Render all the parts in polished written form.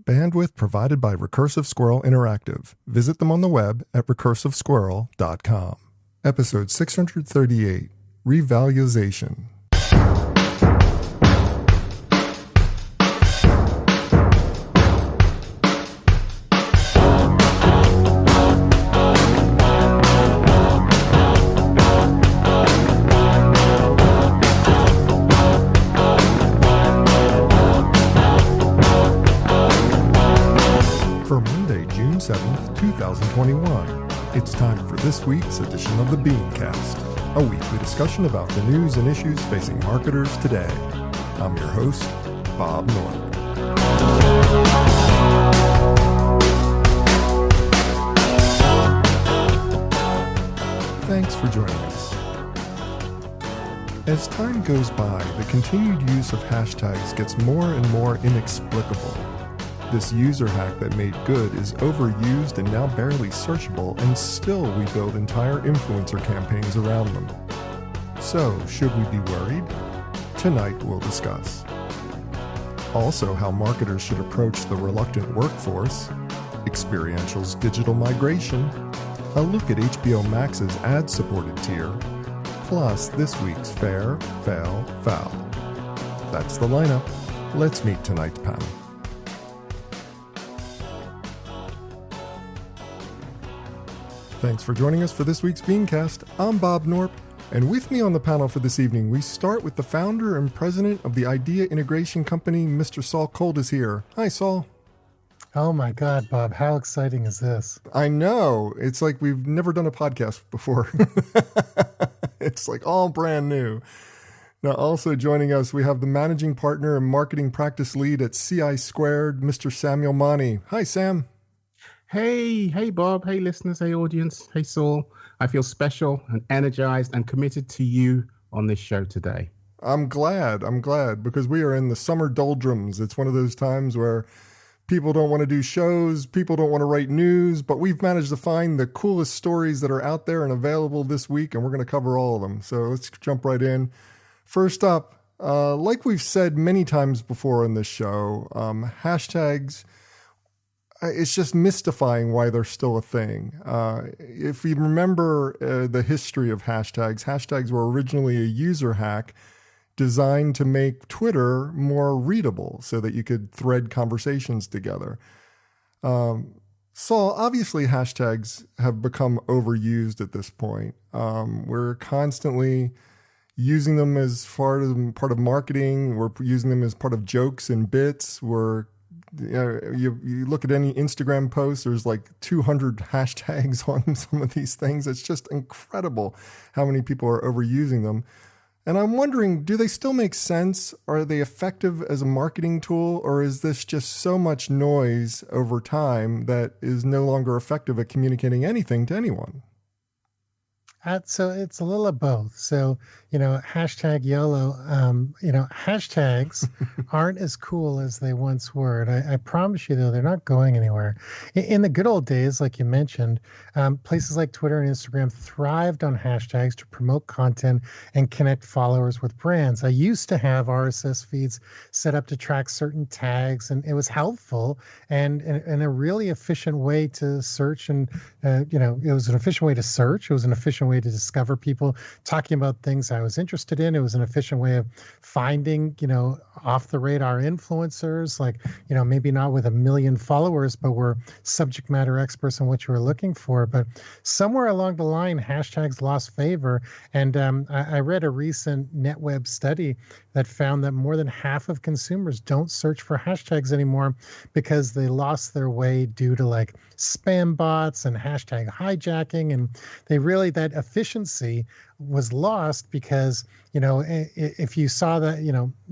Bandwidth provided by Recursive Squirrel Interactive. Visit them on the web at recursivesquirrel.com. Episode 638, Revaluzation. For Monday, June 7th, 2021, it's time for this week's edition of the BeanCast, a weekly discussion about the news and issues facing marketers today. I'm your host, Bob Norton. Thanks for joining us. As time goes by, the continued use of hashtags gets more and more inexplicable. This user hack that made good is overused and now barely searchable, and still we build entire influencer campaigns around them. So, should we be worried? Tonight we'll discuss. Also, how marketers should approach the reluctant workforce, experiential's digital migration, a look at HBO Max's ad-supported tier, plus this week's Fair, Fail, Foul. That's the lineup. Let's meet tonight's panel. Thanks for joining us for this week's BeanCast. I'm Bob Norp, and with me on the panel for this evening, we start with the founder and president of the idea integration company, Mr. Saul Colt is here. Hi, Saul. Oh my God, Bob, how exciting is this? I know. It's like we've never done a podcast before. It's like all brand new. Now, also joining us, we have the managing partner and marketing practice lead at CI Squared, Mr. Samuel Monnie. Hi, Sam. Hey, Bob. Hey, listeners. Hey, audience. Hey, Saul. I feel special and energized and committed to you on this show today. I'm glad, because we are in the summer doldrums. It's one of those times where people don't want to do shows, people don't want to write news, but we've managed to find the coolest stories that are out there and available this week, and we're going to cover all of them. So let's jump right in. First up, like we've said many times before in this show, hashtags, it's just mystifying why they're still a thing. If you remember the history of hashtags were originally a user hack designed to make Twitter more readable so that you could thread conversations together. So obviously hashtags have become overused at this point. We're constantly using them as part of marketing. We're using them as part of jokes and bits. You look at any Instagram post, there's like 200 hashtags on some of these things. It's just incredible how many people are overusing them. And I'm wondering, do they still make sense? Are they effective as a marketing tool, or is this just so much noise over time that is no longer effective at communicating anything to anyone? So it's a little of both. So, hashtag YOLO, hashtags aren't as cool as they once were. And I promise you, though, they're not going anywhere. In the good old days, like you mentioned, places like Twitter and Instagram thrived on hashtags to promote content and connect followers with brands. I used to have RSS feeds set up to track certain tags, and it was helpful and a really efficient way to search. And, it was an efficient way to search. It was an efficient way to discover people talking about things I was interested in. It was an efficient way of finding, off the radar influencers, like, maybe not with 1 million followers, but were subject matter experts on what you were looking for. But somewhere along the line, hashtags lost favor. And I read a recent NetWeb study that found that more than half of consumers don't search for hashtags anymore because they lost their way due to like spam bots and hashtag hijacking. And that efficiency was lost because, if you saw that,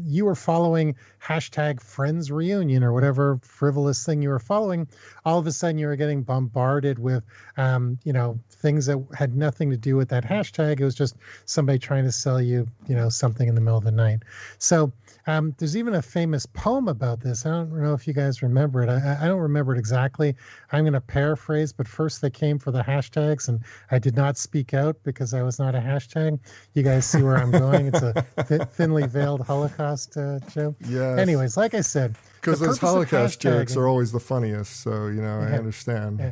you were following hashtag friends reunion or whatever frivolous thing you were following, all of a sudden you were getting bombarded with, things that had nothing to do with that hashtag. It was just somebody trying to sell you, something in the middle of the night. So There's even a famous poem about this. I don't know if you guys remember it. I don't remember it exactly. I'm going to paraphrase, but first they came for the hashtags, and I did not speak out because I was not a hashtag. You guys see where I'm going? It's a thinly veiled Holocaust joke. Yes. Anyways, like I said, because those Holocaust jokes are always the funniest. So, I understand. Yeah.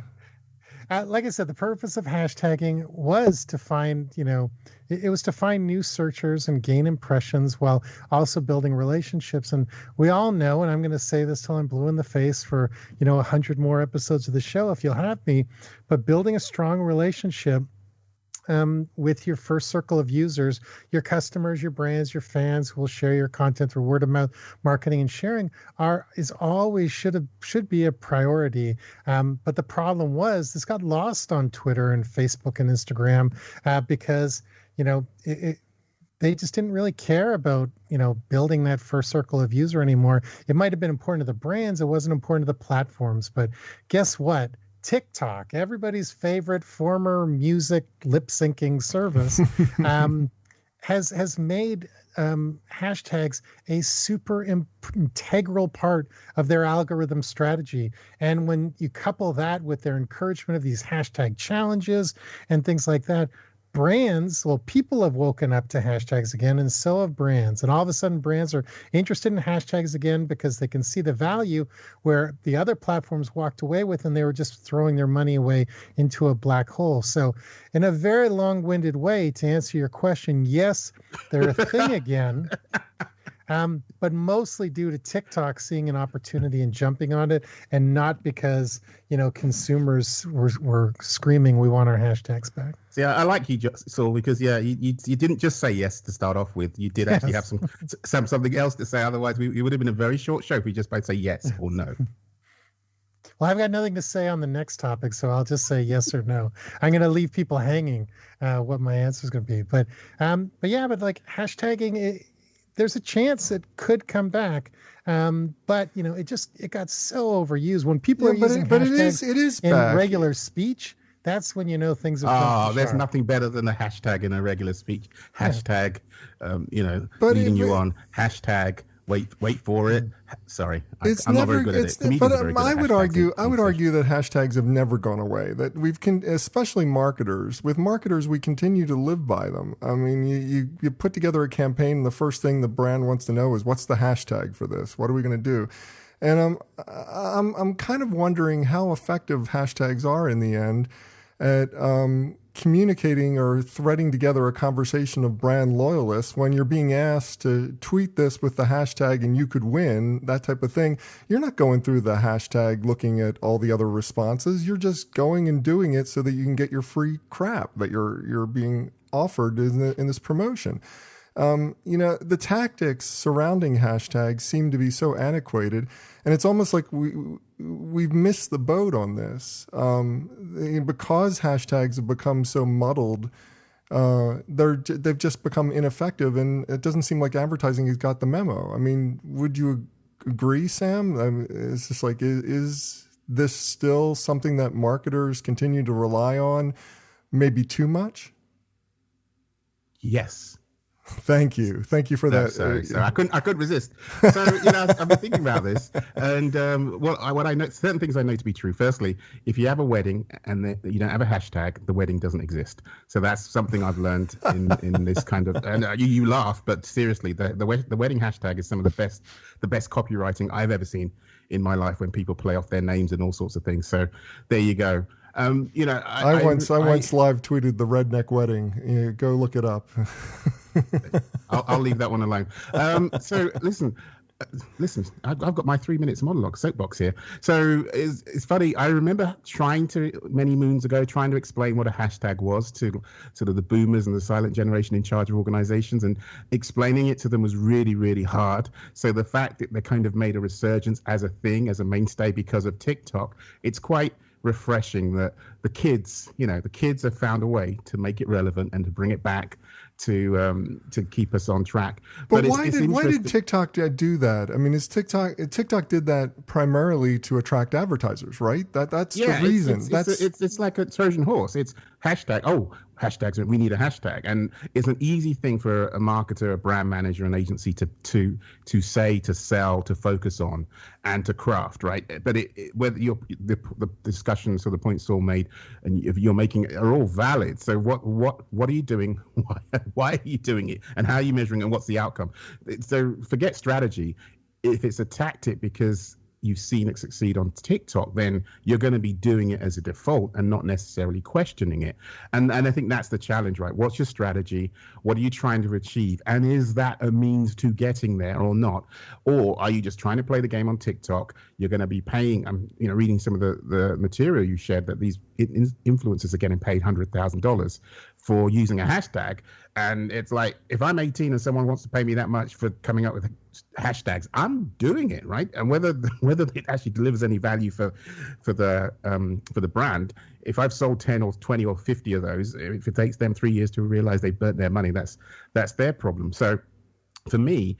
Like I said, the purpose of hashtagging was to find, it was to find new searchers and gain impressions while also building relationships. And we all know, and I'm going to say this till I'm blue in the face for, 100 more episodes of the show if you'll have me, but building a strong relationship with your first circle of users, your customers, your brands, your fans who will share your content through word of mouth marketing and sharing should be a priority. But the problem was this got lost on Twitter and Facebook and Instagram because, they just didn't really care about, building that first circle of user anymore. It might have been important to the brands. It wasn't important to the platforms. But guess what? TikTok, everybody's favorite former music lip syncing service, has made hashtags a super integral part of their algorithm strategy. And when you couple that with their encouragement of these hashtag challenges and things like that, people have woken up to hashtags again, and so have brands. And all of a sudden, brands are interested in hashtags again because they can see the value where the other platforms walked away with, and they were just throwing their money away into a black hole. So, in a very long-winded way, to answer your question, yes, they're a thing again. But mostly due to TikTok seeing an opportunity and jumping on it, and not because consumers were screaming, "We want our hashtags back." See, I like you, Saul, because you didn't just say yes to start off with. You did actually have something else to say. Otherwise, we would have been a very short show if we just both say yes or no. Well, I've got nothing to say on the next topic, so I'll just say yes or no. I'm going to leave people hanging what my answer is going to be. But like hashtagging. There's a chance it could come back, but it got so overused. When people are using hashtags it is in back. regular speech, that's when things have gone too there's sharp. nothing better than a hashtag in a regular speech. Hashtag, leading you on. Hashtag, wait for it. Sorry, I'm not very good at it. But I would argue that hashtags have never gone away. That especially marketers. With marketers, we continue to live by them. I mean, you put together a campaign, and the first thing the brand wants to know is, what's the hashtag for this? What are we going to do? And I'm kind of wondering how effective hashtags are in the end at communicating or threading together a conversation of brand loyalists when you're being asked to tweet this with the hashtag and you could win, that type of thing. You're not going through the hashtag looking at all the other responses. You're just going and doing it so that you can get your free crap that you're being offered in this promotion. The tactics surrounding hashtags seem to be so antiquated, and it's almost like we've missed the boat on this. Because hashtags have become so muddled, they've just become ineffective, and it doesn't seem like advertising has got the memo. I mean, would you agree, Sam? It's just like, is this still something that marketers continue to rely on, maybe too much? Yes. Thank you for that. Sorry. I couldn't resist. So I've been thinking about this, and what I know, certain things I know to be true. Firstly, if you have a wedding and you don't have a hashtag, the wedding doesn't exist. So that's something I've learned in this kind of. And you laugh, but seriously, the wedding hashtag is some of the best copywriting I've ever seen in my life, when people play off their names and all sorts of things. So there you go. I once live tweeted the redneck wedding. Go look it up. I'll leave that one alone. So listen, I've got my 3 minutes monologue soapbox here. So it's funny. I remember many moons ago trying to explain what a hashtag was to sort of the boomers and the silent generation in charge of organizations, and explaining it to them was really, really hard. So the fact that they kind of made a resurgence as a thing, as a mainstay because of TikTok, it's quite refreshing that the kids have found a way to make it relevant and to bring it back to keep us on track. But why did TikTok do that? I mean, TikTok did that primarily to attract advertisers, right? That's the reason. It's like a Trojan horse. It's hashtags, we need a hashtag. And it's an easy thing for a marketer, a brand manager, an agency to say, to sell, to focus on, and to craft, right? But whether the discussions or the points Saul made and if you're making are all valid. So what are you doing? Why are you doing it? And how are you measuring, and what's the outcome? So forget strategy. If it's a tactic because you've seen it succeed on TikTok, then you're going to be doing it as a default and not necessarily questioning it. And I think that's the challenge, right? What's your strategy? What are you trying to achieve? And is that a means to getting there or not? Or are you just trying to play the game on TikTok? You're going to be paying, I'm reading some of the material you shared that these influencers are getting paid $100,000 for using a hashtag. And it's like, if I'm 18 and someone wants to pay me that much for coming up with hashtags, I'm doing it, right? And whether it actually delivers any value for the brand, if I've sold 10 or 20 or 50 of those, if it takes them 3 years to realize they burnt their money, that's their problem. So for me,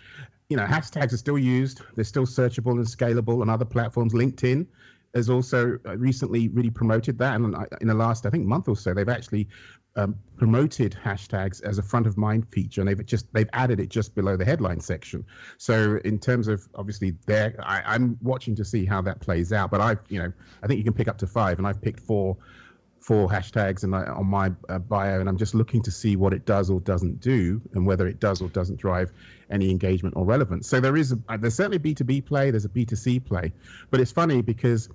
hashtags are still used. They're still searchable and scalable on other platforms. LinkedIn has also recently really promoted that. And in the last, I think, month or so, they've actually promoted hashtags as a front of mind feature, and they've added it just below the headline section. So in terms of obviously I'm watching to see how that plays out. But I think you can pick up to 5, and I've picked four hashtags on my bio, and I'm just looking to see what it does or doesn't do, and whether it does or doesn't drive any engagement or relevance. So there's certainly a B2B play, there's a B2C play, but it's funny because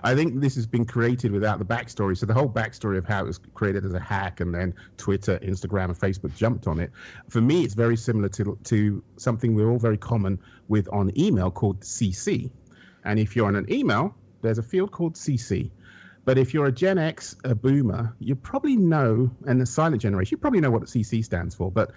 I think this has been created without the backstory. So the whole backstory of how it was created as a hack, and then Twitter, Instagram, and Facebook jumped on it. For me, it's very similar to something we're all very common with on email called CC. And if you're on an email, there's a field called CC. But if you're a Gen X, a boomer, you probably know, and the silent generation, you probably know what CC stands for. But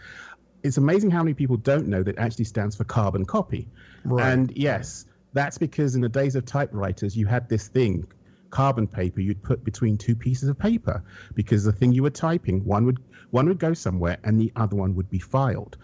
it's amazing how many people don't know that it actually stands for carbon copy. Right. And yes, that's because in the days of typewriters, you had this thing, carbon paper, you'd put between two pieces of paper, because the thing you were typing, one would go somewhere and the other one would be filed.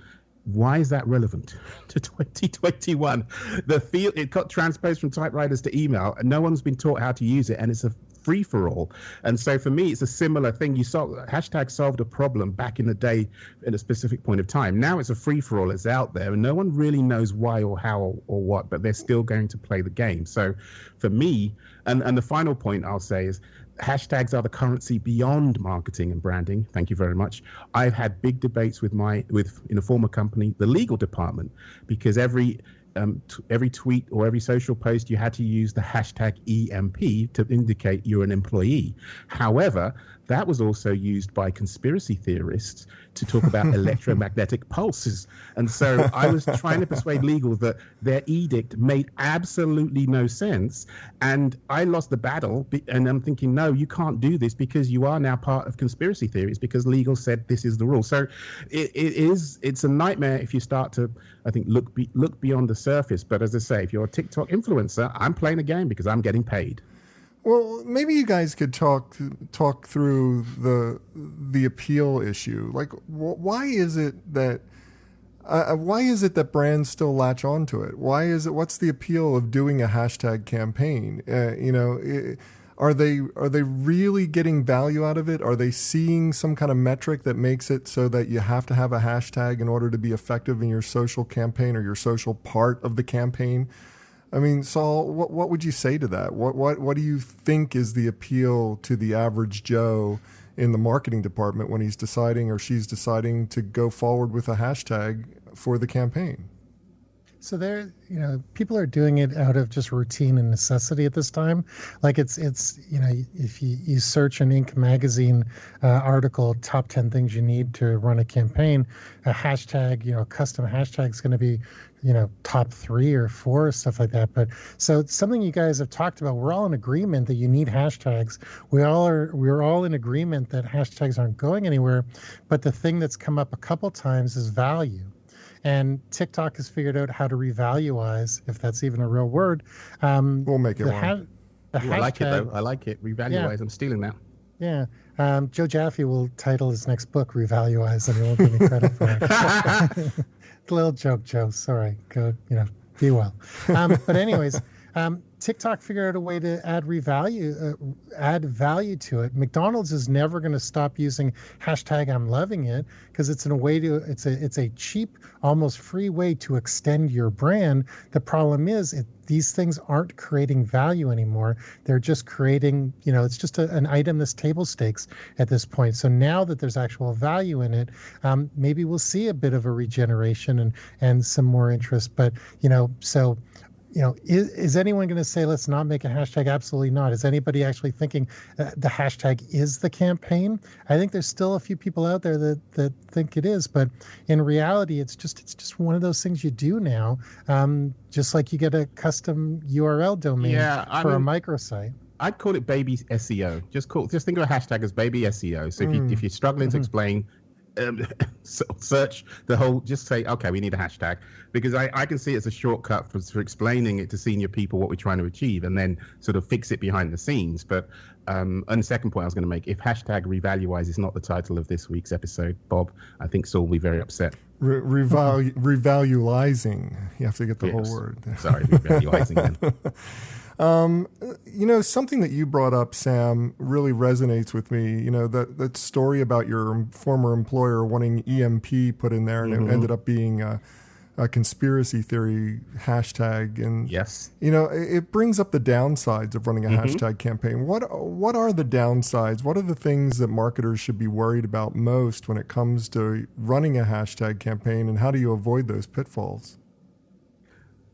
Why is that relevant to 2021? It got transposed from typewriters to email, and no one's been taught how to use it, and it's a free for all. And so for me, it's a similar thing. Hashtag solved a problem back in the day at a specific point of time. Now it's a free for all. It's out there, and no one really knows why or how or what, but they're still going to play the game. So for me, and the final point I'll say is, hashtags are the currency beyond marketing and branding. Thank you very much. I've had big debates with in a former company, the legal department, because every tweet or every social post, you had to use the hashtag EMP to indicate you're an employee. However, that was also used by conspiracy theorists to talk about electromagnetic pulses. And so I was trying to persuade legal that their edict made absolutely no sense. And I lost the battle. And I'm thinking, no, you can't do this because you are now part of conspiracy theories, because legal said this is the rule. So it's a nightmare if you start to, I think, look beyond the surface. But as I say, if you're a TikTok influencer, I'm playing a game because I'm getting paid. Well, maybe you guys could talk through the appeal issue. Like, why is it that brands still latch onto it? What's the appeal of doing a hashtag campaign? Are they really getting value out of it? Are they seeing some kind of metric that makes it so that you have to have a hashtag in order to be effective in your social campaign or your social part of the campaign? I mean, Saul, what would you say to that? What do you think is the appeal to the average Joe in the marketing department when he's deciding or she's deciding to go forward with a hashtag for the campaign? So people are doing it out of just routine and necessity at this time. Like it's if you search an Inc. magazine article, top 10 things you need to run a campaign, a hashtag, custom hashtag is going to be, top 3 or 4, stuff like that. But so it's something you guys have talked about. We're all in agreement that you need hashtags. We're all in agreement that hashtags aren't going anywhere. But the thing that's come up a couple times is value. And TikTok has figured out how to revaluize, if that's even a real word. We'll make it one. I like it, though. I like it. Revaluize. Yeah. I'm stealing that. Yeah. Joe Jaffe will title his next book Revaluize, and he won't give me credit for it. Little joke, Joe. Sorry. Go, be well. But anyways, TikTok figured out a way to add value to it. McDonald's is never going to stop using hashtag I'm loving it because it's a cheap, almost free way to extend your brand. The problem is these things aren't creating value anymore. They're just creating, it's just an item that's table stakes at this point. So now that there's actual value in it, maybe we'll see a bit of a regeneration and some more interest. But, is anyone going to say, let's not make a hashtag? Absolutely not. Is anybody actually thinking the hashtag is the campaign? I think there's still a few people out there that think it is, but in reality, it's just one of those things you do now. Just like you get a custom URL domain for a microsite. I'd call it baby SEO. Just think of a hashtag as baby SEO. So if you're struggling to explain, search the whole, just say, okay, we need a hashtag, because I can see it as a shortcut for explaining it to senior people what we're trying to achieve, and then sort of fix it behind the scenes. But and the second point I was going to make, if hashtag Revaluize is not the title of this week's episode, Bob, I think Saul will be very upset. Revaluizing. You have to get the whole word. Sorry, revaluizing then. Something that you brought up, Sam, really resonates with me. That story about your former employer wanting EMP put in there, and it ended up being a conspiracy theory hashtag. And yes, it brings up the downsides of running a hashtag campaign. What are the downsides? What are the things that marketers should be worried about most when it comes to running a hashtag campaign, and how do you avoid those pitfalls?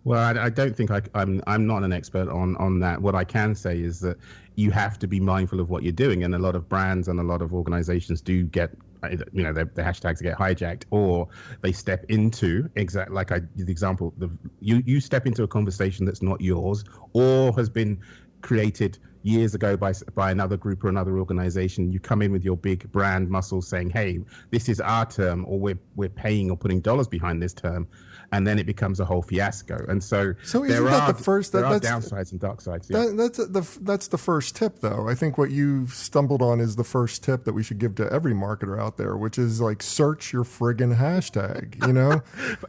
Well, I don't think I'm not an expert on that. What I can say is that you have to be mindful of what you're doing, and a lot of brands and a lot of organizations do get, the hashtags get hijacked, or they step into the example. You step into a conversation that's not yours, or has been created years ago by another group or another organization. You come in with your big brand muscle saying, hey, this is our term, or we're paying or putting dollars behind this term, and then it becomes a whole fiasco. And so isn't that the first? There are downsides and dark sides. Yeah. That's the first tip, though. I think what you've stumbled on is the first tip that we should give to every marketer out there, which is like, search your friggin' hashtag.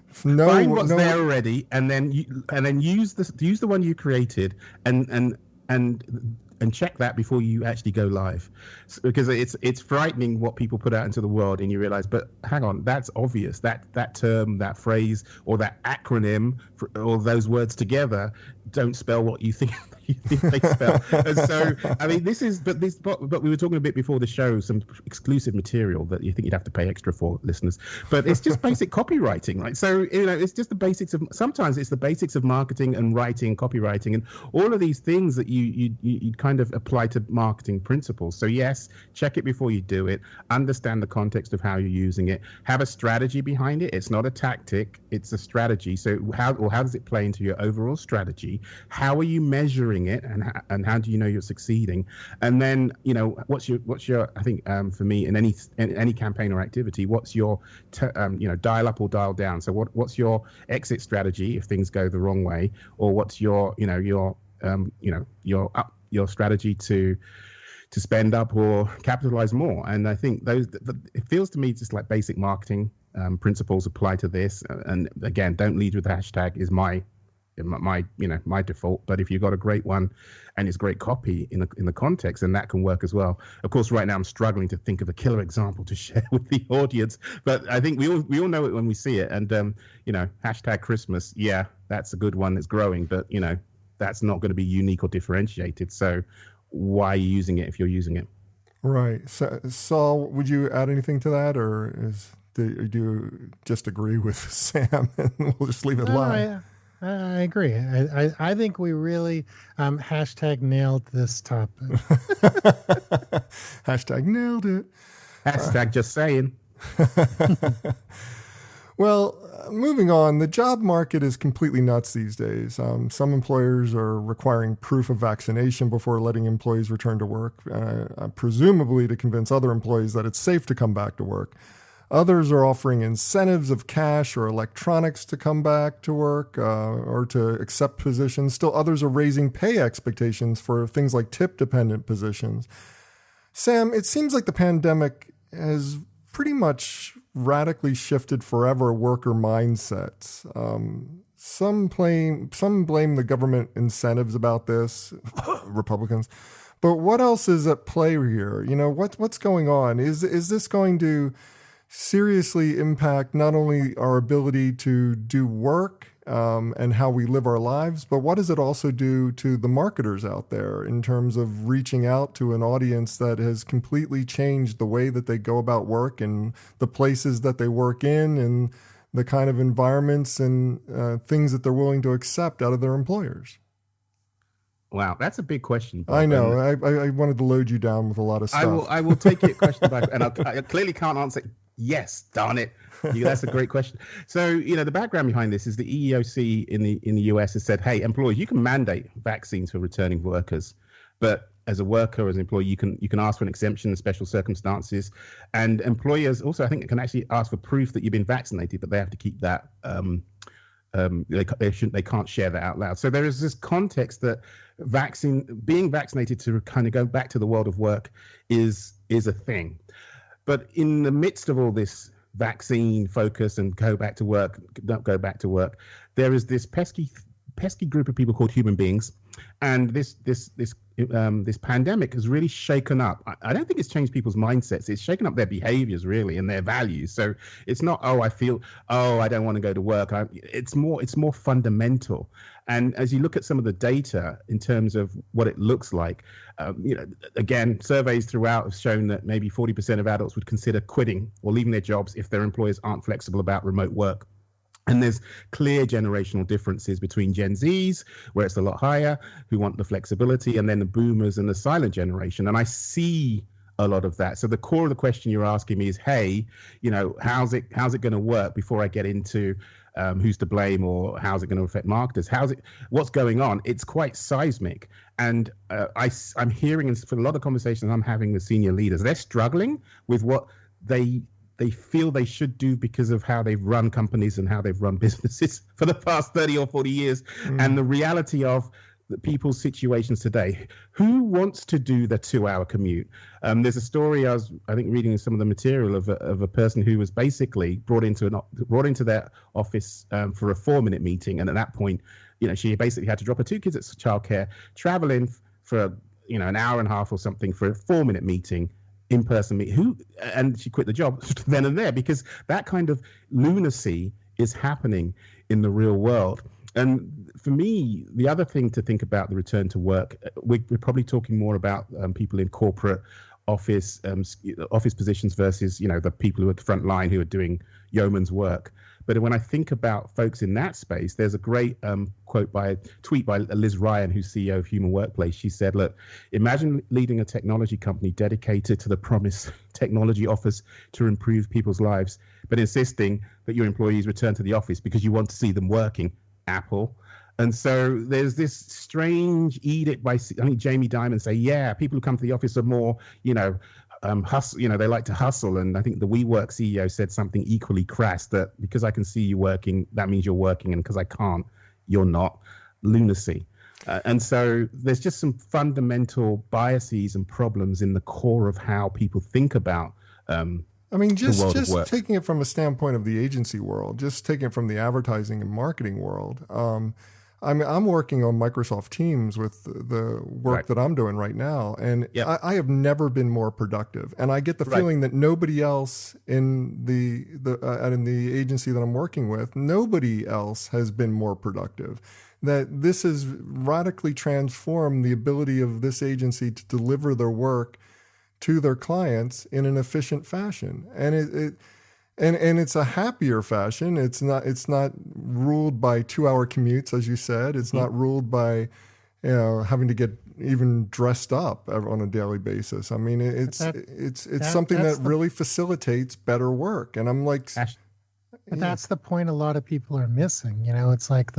Find what's there already, and then use the one you created, and check that before you actually go live, because it's frightening what people put out into the world, and you realize, but hang on, that's obvious, that term, that phrase, or that acronym, or those words together don't spell what you think they spell. And so, I mean, but we were talking a bit before the show, some exclusive material that you think you'd have to pay extra for, listeners, but it's just basic copywriting, right? So, it's just the basics sometimes it's the basics of marketing and writing, copywriting, and all of these things that you kind of apply to marketing principles. So yes, check it before you do it, understand the context of how you're using it, have a strategy behind it. It's not a tactic, it's a strategy. So how does it play into your overall strategy? How are you measuring it, and how do you know you're succeeding? And then what's your I think for me, in any campaign or activity, what's your dial up or dial down? So what's your exit strategy if things go the wrong way, or what's your strategy to spend up or capitalize more? And I think it feels to me just like basic marketing principles apply to this. And again, don't lead with the hashtag is my default. But if you've got a great one and it's great copy in the context, then that can work as well. Of course, right now I'm struggling to think of a killer example to share with the audience, but I think we all know it when we see it. And hashtag Christmas, yeah, that's a good one. It's growing, but that's not going to be unique or differentiated. So why are you using it if you're using it? Right. So, Saul, would you add anything to that, or do you just agree with Sam and we'll just leave it lie? I agree. I think we really hashtag nailed this topic. Hashtag nailed it. Hashtag just saying. Well, moving on, the job market is completely nuts these days. Some employers are requiring proof of vaccination before letting employees return to work, presumably to convince other employees that it's safe to come back to work. Others are offering incentives of cash or electronics to come back to work or to accept positions. Still others are raising pay expectations for things like tip-dependent positions. Sam, it seems like the pandemic has pretty much radically shifted forever worker mindsets. some blame the government incentives about this, Republicans. But what else is at play here? You know, what's going on? Is this going to seriously impact not only our ability to do work and how we live our lives, but what does it also do to the marketers out there in terms of reaching out to an audience that has completely changed the way that they go about work and the places that they work in and the kind of environments and things that they're willing to accept out of their employers? Wow, that's a big question, Bob. I know. I wanted to load you down with a lot of stuff. I will take it question by question, and I clearly can't answer. Yes, darn it. That's a great question. So, you know, the background behind this is the EEOC in the US has said, hey, employers, you can mandate vaccines for returning workers, but as a worker, as an employee, you can ask for an exemption in special circumstances. And employers also, I think, can actually ask for proof that you've been vaccinated, but they have to keep that. They can't share that out loud. So there is this context that being vaccinated to kind of go back to the world of work is a thing. But in the midst of all this vaccine focus and don't go back to work, there is this pesky group of people called human beings, and this pandemic has really shaken up. I don't think it's changed people's mindsets. It's shaken up their behaviors really and their values. So it's not I don't want to go to work. It's more fundamental. And as you look at some of the data in terms of what it looks like, again, surveys throughout have shown that maybe 40% of adults would consider quitting or leaving their jobs if their employers aren't flexible about remote work. And there's clear generational differences between Gen Zs, where it's a lot higher, who want the flexibility, and then the boomers and the silent generation. And I see a lot of that. So the core of the question you're asking me is, hey, how's it going to work before I get into who's to blame or how's it going to affect marketers? What's going on? It's quite seismic. And I'm hearing for a lot of conversations I'm having with senior leaders, they're struggling with what they feel they should do because of how they've run companies and how they've run businesses for the past 30 or 40 years. And the reality of the people's situations today. Who wants to do the 2-hour commute? There's a story I think reading some of the material of a person who was basically brought into their office for a 4-minute meeting. And at that point, she basically had to drop her 2 kids at childcare, travel in for an hour and a half or something for a 4-minute meeting. In-person meeting, and she quit the job then and there because that kind of lunacy is happening in the real world. And for me, the other thing to think about the return to work, we're probably talking more about people in corporate office positions versus the people who are at the front line who are doing yeoman's work. But when I think about folks in that space, there's a great tweet by Liz Ryan, who's CEO of Human Workplace. She said, look, imagine leading a technology company dedicated to the promise technology offers to improve people's lives, but insisting that your employees return to the office because you want to see them working. Apple. And so there's this strange edict by, I think, Jamie Dimon say, yeah, people who come to the office are more, hustle, they like to hustle. And I think the WeWork CEO said something equally crass, that because I can see you working, that means you're working. And because I can't, you're not. Lunacy. And so there's just some fundamental biases and problems in the core of how people think about just taking it from a standpoint of the agency world, just taking it from the advertising and marketing world. I'm working on Microsoft Teams with the work that I'm doing right now, and I have never been more productive. And I get the feeling that nobody else in the agency that I'm working with, nobody else has been more productive. That this has radically transformed the ability of this agency to deliver their work to their clients in an efficient fashion, and it's a happier fashion. It's not ruled by 2-hour commutes, as you said. It's not ruled by having to get even dressed up on a daily basis. I mean, it's something that really facilitates better work. And I'm like, but that's the point a lot of people are missing. It's like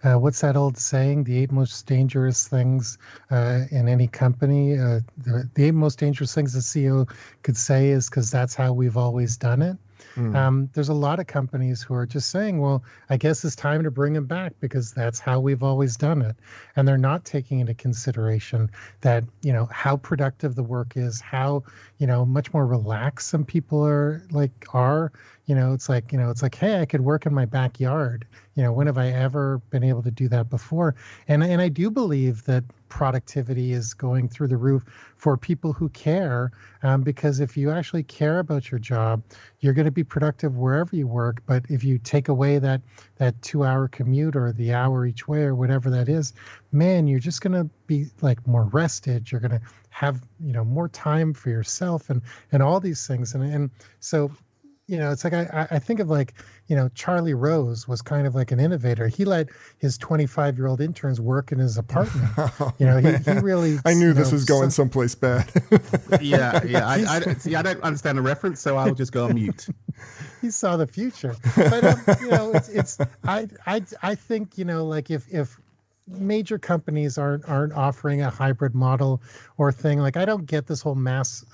what's that old saying? The 8 most dangerous things in any company. The 8 most dangerous things the CEO could say is because that's how we've always done it. There's a lot of companies who are just saying, well, I guess it's time to bring them back because that's how we've always done it. And they're not taking into consideration that, how productive the work is, how, much more relaxed some people are. It's like, hey, I could work in my backyard. When have I ever been able to do that before? And I do believe that productivity is going through the roof for people who care, because if you actually care about your job, you're going to be productive wherever you work. But if you take away that 2-hour commute or the hour each way or whatever that is, man, you're just going to be like more rested. You're going to have more time for yourself and all these things. And so it's like I think of like, Charlie Rose was kind of like an innovator. He let his 25-year-old interns work in his apartment. He really. I knew this was going someplace bad. Yeah. I don't understand the reference, so I'll just go on mute. He saw the future, but I think like if major companies aren't offering a hybrid model or thing, like I don't get this whole mass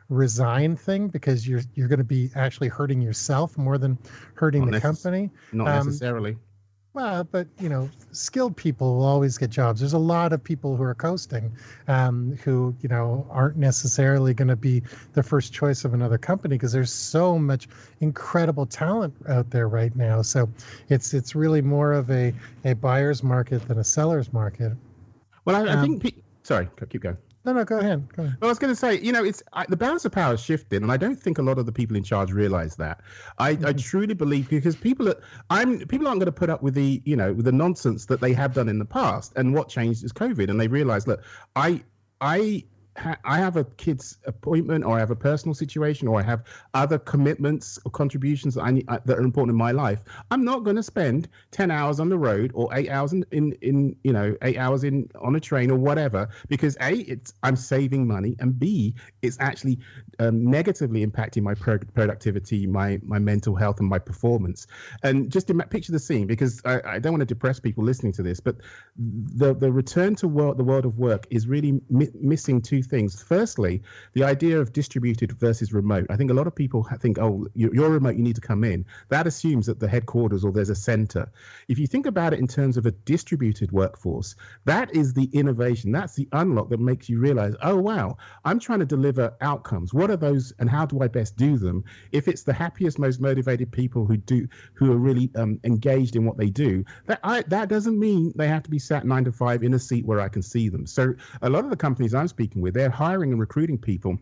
resign thing, because you're going to be actually hurting yourself more than hurting the company. Not necessarily. Well, but skilled people will always get jobs. There's a lot of people who are coasting, who aren't necessarily going to be the first choice of another company, because there's so much incredible talent out there right now. So it's really more of a buyer's market than a seller's market. Well, I think. Sorry, keep going. No, go ahead. Well, I was going to say, the balance of power is shifting, and I don't think a lot of the people in charge realize that. I truly believe, because people aren't going to put up with the with the nonsense that they have done in the past. And what changed is COVID, and they realize, look, I have a kid's appointment, or I have a personal situation, or I have other commitments or contributions that that are important in my life. I'm not going to spend 10 hours on the road, or 8 hours in 8 hours on a train or whatever, because A, I'm saving money, and B, it's actually negatively impacting my productivity, my mental health, and my performance. And just picture the scene, because I don't want to depress people listening to this, but the return to the world of work is really missing two things. Firstly, the idea of distributed versus remote. I think a lot of people think, oh, you're remote, you need to come in. That assumes that the headquarters or there's a center. If you think about it in terms of a distributed workforce, that is the innovation. That's the unlock that makes you realize, oh, wow, I'm trying to deliver outcomes. What are those, and how do I best do them? If it's the happiest, most motivated people who are really engaged in what they do, that doesn't mean they have to be sat 9 to 5 in a seat where I can see them. So a lot of the companies I'm speaking with, they're hiring and recruiting people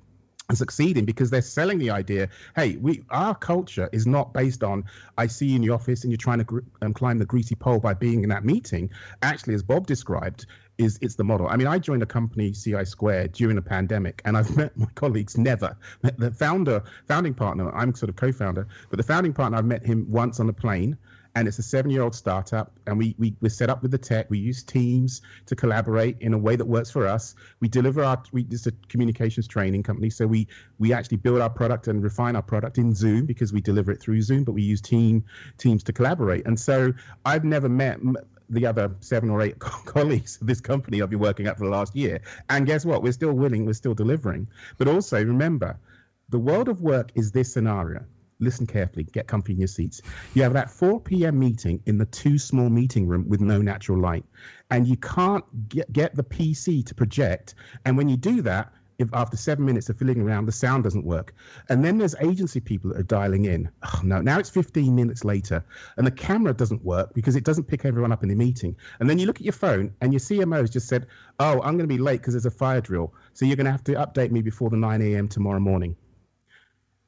and succeeding because they're selling the idea, hey, our culture is not based on, I see you in the office and you're trying to climb the greasy pole by being in that meeting. Actually, as Bob described, it's the model. I mean, I joined a company, CI Squared, during the pandemic, and I've met my colleagues never. The founding partner, I'm sort of co-founder, but the founding partner, I've met him once on a plane. And it's a 7-year-old startup, and we're set up with the tech. We use Teams to collaborate in a way that works for us. We deliver it's a communications training company, so we actually build our product and refine our product in Zoom, because we deliver it through Zoom, but we use Teams to collaborate. And so I've never met the other 7 or 8 colleagues of this company I've been working at for the last year. And guess what? We're still winning. We're still delivering. But also remember, the world of work is this scenario. Listen carefully, get comfy in your seats. You have that 4 p.m. meeting in the too small meeting room with no natural light, and you can't get the PC to project. And when you do that, if after 7 minutes of fiddling around, the sound doesn't work. And then there's agency people that are dialing in. Oh, no, now it's 15 minutes later, and the camera doesn't work because it doesn't pick everyone up in the meeting. And then you look at your phone, and your CMO has just said, oh, I'm going to be late because there's a fire drill, so you're going to have to update me before the 9 a.m. tomorrow morning.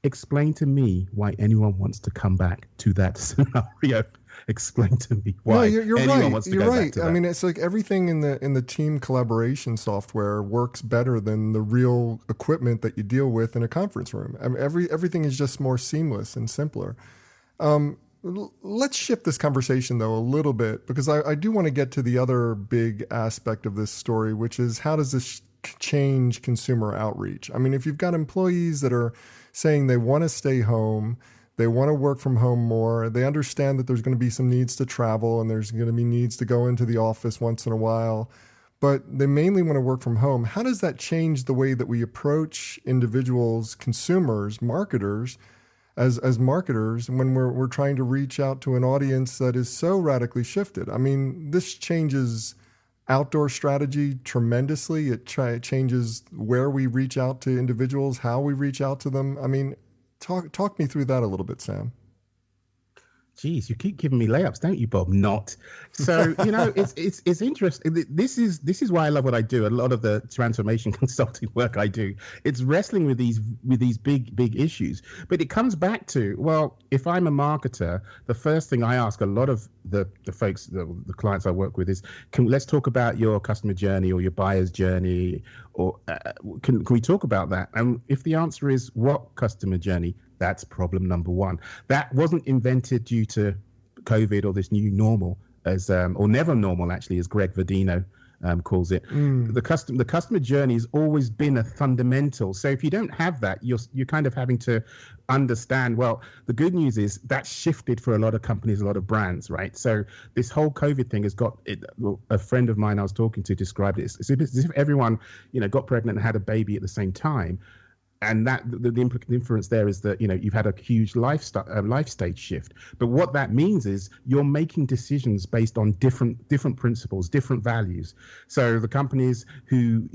Explain to me why anyone wants to come back to that scenario. Explain to me why you're anyone right. wants to you're go right. back to that. I mean, it's like everything in the team collaboration software works better than the real equipment that you deal with in a conference room. I mean, everything is just more seamless and simpler. Let's shift this conversation, though, a little bit, because I do want to get to the other big aspect of this story, which is how does this change consumer outreach? I mean, if you've got employees that are saying they want to stay home, they want to work from home more, they understand that there's going to be some needs to travel and there's going to be needs to go into the office once in a while, but they mainly want to work from home. How does that change the way that we approach individuals, consumers, marketers, as marketers when we're trying to reach out to an audience that is so radically shifted. I mean, this changes outdoor strategy tremendously. It changes where we reach out to individuals, how we reach out to them. I mean, talk me through that a little bit, Sam. Geez, you keep giving me layups, don't you, Bob? Not. So, it's interesting. This is why I love what I do. A lot of the transformation consulting work I do, it's wrestling with these big issues. But it comes back to, well, if I'm a marketer, the first thing I ask a lot of the folks, the clients I work with is, let's talk about your customer journey or your buyer's journey, or can we talk about that? And if the answer is what customer journey, that's problem number one. That wasn't invented due to COVID or this new normal, or never normal, actually, as Greg Verdino calls it. The customer journey has always been a fundamental. So if you don't have that, you're kind of having to understand. Well, the good news is that shifted for a lot of companies, a lot of brands, right? So this whole COVID thing has got it. A friend of mine I was talking to described it as if everyone, got pregnant and had a baby at the same time. And that the inference there is that you've had a huge life stage shift. But what that means is you're making decisions based on different principles, different values. So the companies who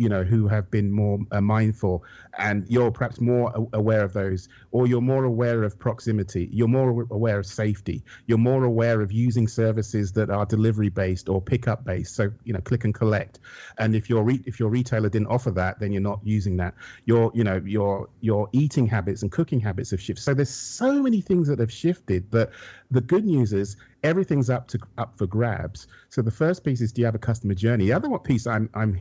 have been more mindful, and you're perhaps more aware of those, or you're more aware of proximity, you're more aware of safety, you're more aware of using services that are delivery based or pickup based. So click and collect. And if your retailer didn't offer that, then you're not using that. Your eating habits and cooking habits have shifted. So there's so many things that have shifted. But the good news is everything's up for grabs. So the first piece is, do you have a customer journey? The other piece I'm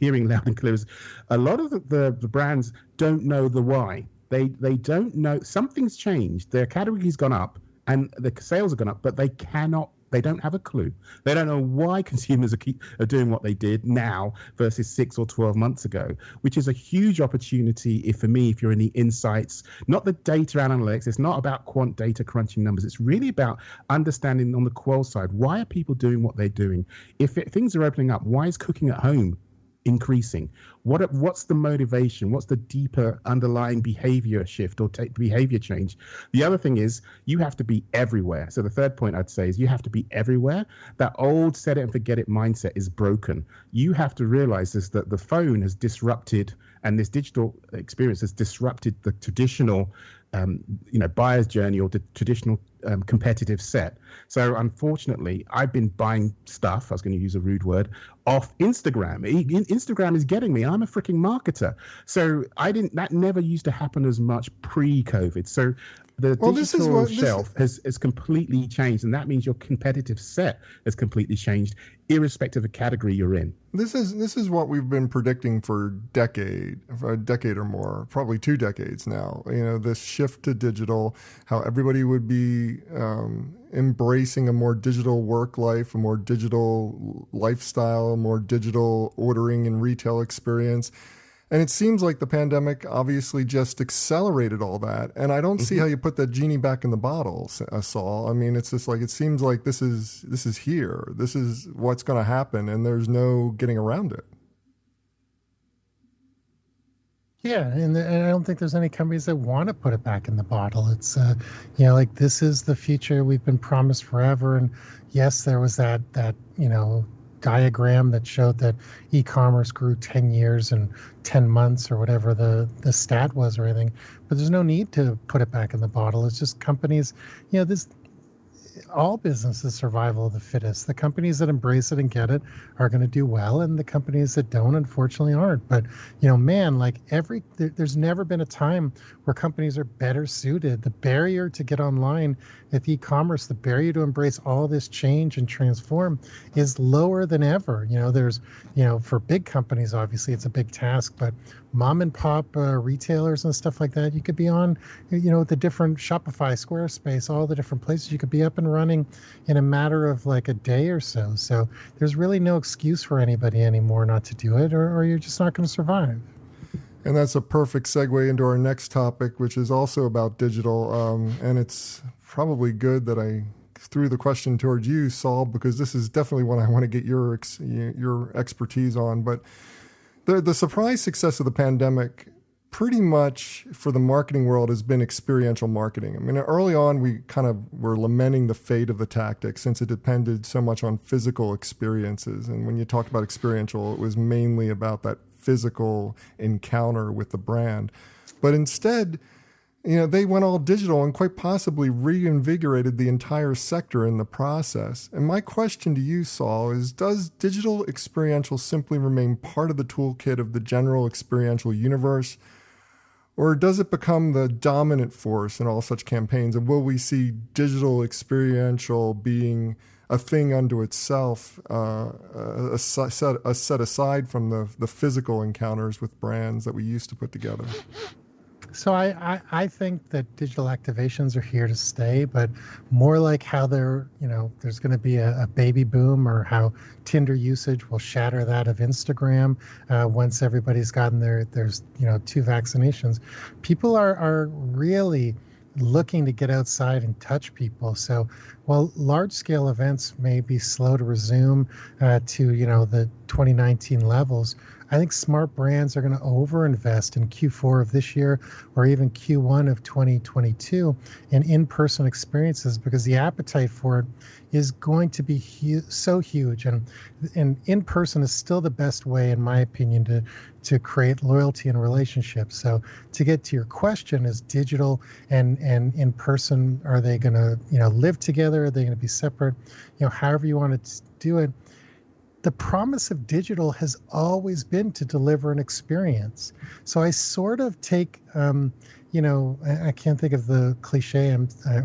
hearing loud and clear is a lot of the brands don't know the why. They don't know, something's changed. Their category's gone up and the sales have gone up, but they don't have a clue. They don't know why consumers are doing what they did now versus 6 or 12 months ago, which is a huge opportunity if you're in the insights, not the data analytics. It's not about quant data crunching numbers. It's really about understanding on the qual side, why are people doing what they're doing? If things are opening up, why is cooking at home increasing? What's the motivation? What's the deeper underlying behavior shift or behavior change? The other thing is you have to be everywhere. So the third point I'd say is you have to be everywhere. That old set it and forget it mindset is broken. You have to realize this, that the phone has disrupted, and this digital experience has disrupted the traditional buyer's journey or the traditional competitive set. So unfortunately, I've been buying stuff, I was going to use a rude word, off Instagram. Instagram is getting me. I'm a freaking marketer. So that never used to happen as much pre-COVID. So the digital shelf has completely changed, and that means your competitive set has completely changed, irrespective of category you're in. This is what we've been predicting for a decade or more, probably 2 decades now. This shift to digital, how everybody would be embracing a more digital work life, a more digital lifestyle, a more digital ordering and retail experience. And it seems like the pandemic obviously just accelerated all that. And I don't see how you put that genie back in the bottle, Saul. I mean, it's just like, it seems like this is here. This is what's going to happen, and there's no getting around it. Yeah, and I don't think there's any companies that want to put it back in the bottle. It's, this is the future we've been promised forever. And yes, there was that diagram that showed that e-commerce grew 10 years and 10 months or whatever the stat was or anything, but there's no need to put it back in the bottle. It's just companies, all business is survival of the fittest. The companies that embrace it and get it are going to do well, and the companies that don't, unfortunately, aren't. But there's never been a time where companies are better suited. The barrier to get online with e-commerce, the barrier to embrace all this change and transform is lower than ever. There's for big companies, obviously it's a big task, but mom and pop retailers and stuff like that, you could be on the different Shopify, Squarespace, all the different places. You could be up and running in a matter of like a day or so. So there's really no excuse for anybody anymore not to do it, or you're just not going to survive. And that's a perfect segue into our next topic, which is also about digital. And it's probably good that I threw the question towards you, Saul, because this is definitely one I want to get your expertise on. But the surprise success of the pandemic pretty much for the marketing world has been experiential marketing. I mean, early on, we kind of were lamenting the fate of the tactic since it depended so much on physical experiences. And when you talked about experiential, it was mainly about that physical encounter with the brand. But instead, they went all digital and quite possibly reinvigorated the entire sector in the process. And my question to you, Saul, is does digital experiential simply remain part of the toolkit of the general experiential universe? Or does it become the dominant force in all such campaigns? And will we see digital experiential being a thing unto itself, set aside from the physical encounters with brands that we used to put together? So I think that digital activations are here to stay, but more like how there's going to be a baby boom, or how Tinder usage will shatter that of Instagram once everybody's gotten there's 2 vaccinations. People are really looking to get outside and touch people. So while large scale events may be slow to resume to the 2019 levels, I think smart brands are going to overinvest in Q4 of this year or even Q1 of 2022 in in-person experiences, because the appetite for it is going to be so huge. And in-person is still the best way, in my opinion, to create loyalty and relationships. So to get to your question, is digital and in-person, are they going to live together? Are they going to be separate? However you want to do it. The promise of digital has always been to deliver an experience. So I sort of take, I can't think of the cliche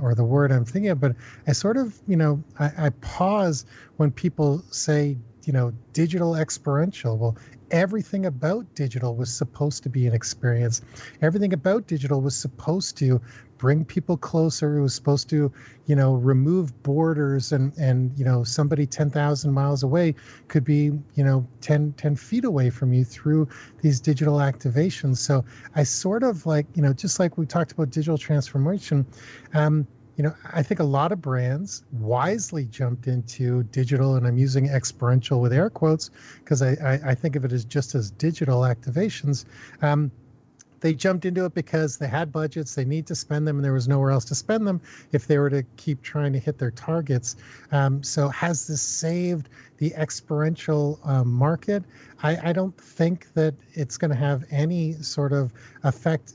or the word I'm thinking of, but I sort of, I pause when people say, digital experiential. Well, everything about digital was supposed to be an experience. Everything about digital was supposed to bring people closer. It was supposed to, remove borders, and somebody 10,000 miles away could be, 10 feet away from you through these digital activations. So I sort of like, just like we talked about digital transformation, I think a lot of brands wisely jumped into digital, and I'm using experiential with air quotes because I think of it as just as digital activations. They jumped into it because they had budgets, they need to spend them, and there was nowhere else to spend them if they were to keep trying to hit their targets. So has this saved the experiential market? I don't think that it's going to have any sort of effect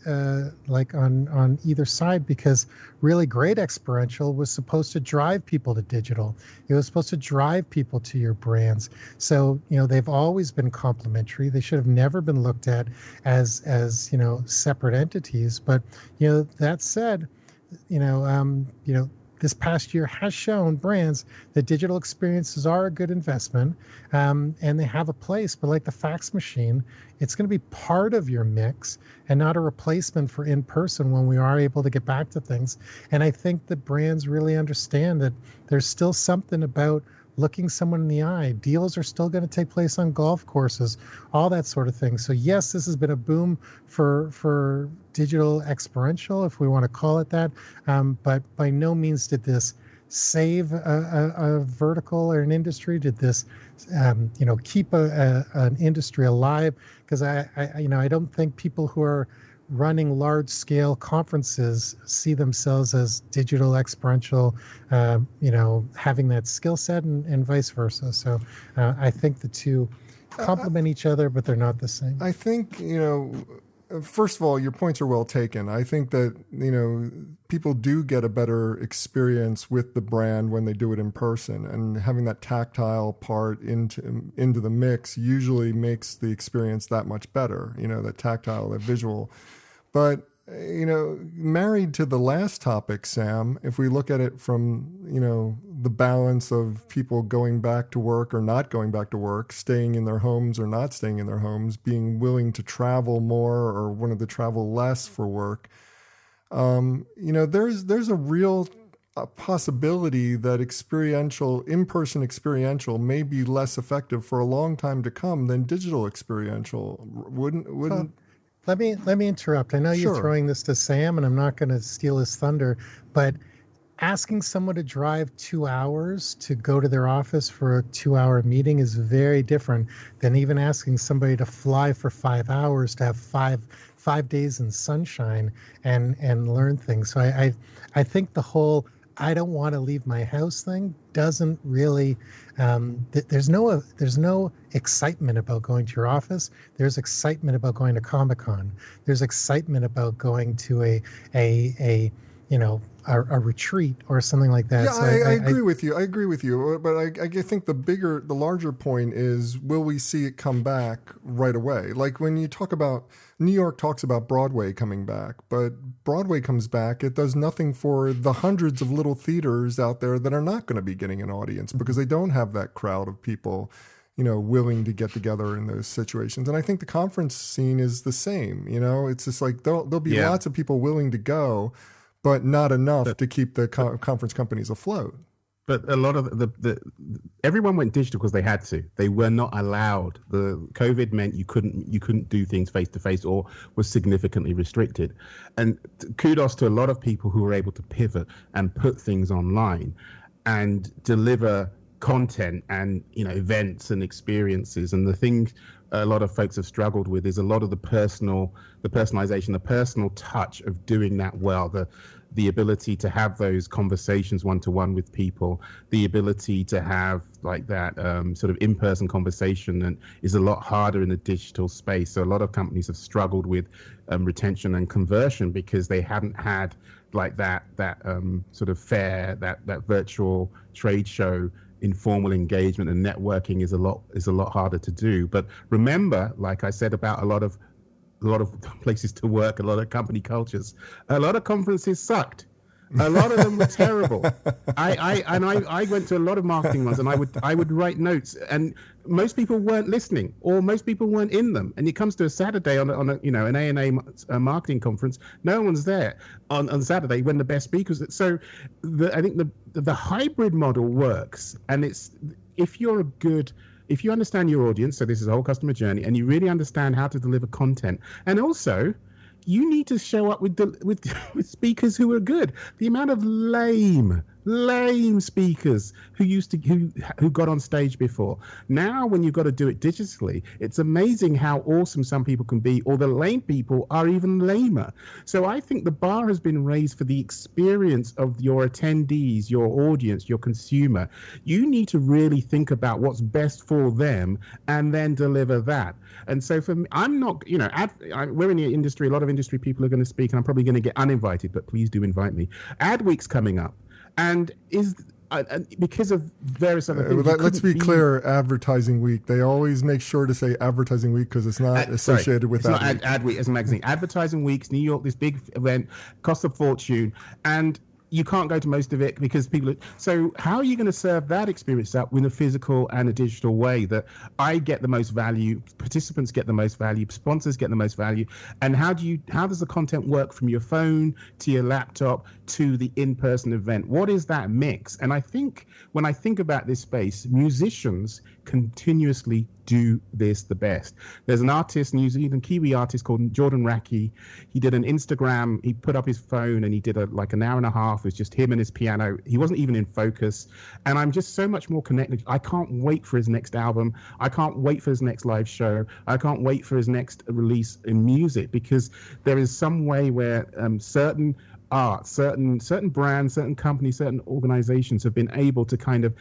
like on either side, because really great experiential was supposed to drive people to digital. It was supposed to drive people to your brands. So, they've always been complementary. They should have never been looked at as separate entities. But, that said, this past year has shown brands that digital experiences are a good investment, and they have a place. But like the fax machine, it's going to be part of your mix and not a replacement for in-person when we are able to get back to things. And I think that brands really understand that there's still something about looking someone in the eye. Deals are still going to take place on golf courses, all that sort of thing. So yes, this has been a boom for digital experiential, if we want to call it that. But by no means did this save a vertical or an industry. Did this, keep an industry alive? Because I don't think people who are running large-scale conferences see themselves as digital experiential, having that skill set, and vice versa. So I think the two complement each other, but they're not the same. I think, first of all, your points are well taken. I think that, people do get a better experience with the brand when they do it in person, and having that tactile part into the mix usually makes the experience that much better, that tactile, that visual. But, married to the last topic, Sam, if we look at it from, the balance of people going back to work or not going back to work, staying in their homes or not staying in their homes, being willing to travel more or wanting to travel less for work, there's a real possibility that in-person experiential may be less effective for a long time to come than digital experiential. Wouldn't Let me interrupt. I know you're throwing this to Sam, and I'm not going to steal his thunder, but asking someone to drive 2 hours to go to their office for a 2-hour meeting is very different than even asking somebody to fly for 5 hours to have five 5 days in sunshine and learn things. So I think the whole I don't want to leave my house thing doesn't really. There's no excitement about going to your office. There's excitement about going to Comic-Con. There's excitement about going to a retreat or something like that. Yeah, So I agree with you. I agree with you. But I think the larger point is, will we see it come back right away? Like when you talk about, New York talks about Broadway coming back, but Broadway comes back, it does nothing for the hundreds of little theaters out there that are not going to be getting an audience because they don't have that crowd of people, willing to get together in those situations. And I think the conference scene is the same. It's just like there'll be lots of people willing to go, but not enough to keep the conference companies afloat. But a lot of everyone went digital because they had to. They were not allowed. The COVID meant you couldn't do things face to face or was significantly restricted. And kudos to a lot of people who were able to pivot and put things online and deliver content and events and experiences. And the thing a lot of folks have struggled with is a lot of the personalization, the personal touch of doing that well, the ability to have those conversations one-to-one with people, the ability to have like that sort of in-person conversation, and is a lot harder in the digital space. So a lot of companies have struggled with retention and conversion because they haven't had like that sort of fair, that virtual trade show informal engagement, and networking is a lot harder to do. But remember, like I said about a lot of places to work, a lot of company cultures, a lot of conferences sucked. A lot of them were terrible. I went to a lot of marketing ones, and I would write notes, and most people weren't listening, or most people weren't in them. And it comes to a Saturday on an A&A marketing conference, no one's there on Saturday when the best speakers. So I think the hybrid model works, and it's if you understand your audience, so this is a whole customer journey, and you really understand how to deliver content, and also you need to show up with speakers who are good. The amount of lame speakers who got on stage before. Now, when you've got to do it digitally, it's amazing how awesome some people can be, or the lame people are even lamer. So I think the bar has been raised for the experience of your attendees, your audience, your consumer. You need to really think about what's best for them and then deliver that. And so for me, I'm not, we're in the industry, a lot of industry people are going to speak, and I'm probably going to get uninvited, but please do invite me. Ad Week's coming up. And because of various other things. Let's be clear, Advertising Week. They always make sure to say Advertising Week because it's not associated with Ad Week. It's not Ad Week as a magazine. Advertising Week's New York, this big event, costs a fortune. And you can't go to most of it because people. So how are you going to serve that experience up in a physical and a digital way that I get the most value, participants get the most value, sponsors get the most value, and how does the content work from your phone to your laptop to the in-person event? What is that mix? And I think when I think about this space, musicians continuously do this the best. There's an artist, New Zealand Kiwi artist called Jordan Raki. He did an Instagram, he put up his phone and he did like an hour and a half. It was just him and his piano. He wasn't even in focus. And I'm just so much more connected. I can't wait for his next album. I can't wait for his next live show. I can't wait for his next release in music, because there is some way where certain art, certain brands, certain companies, certain organizations have been able to kind of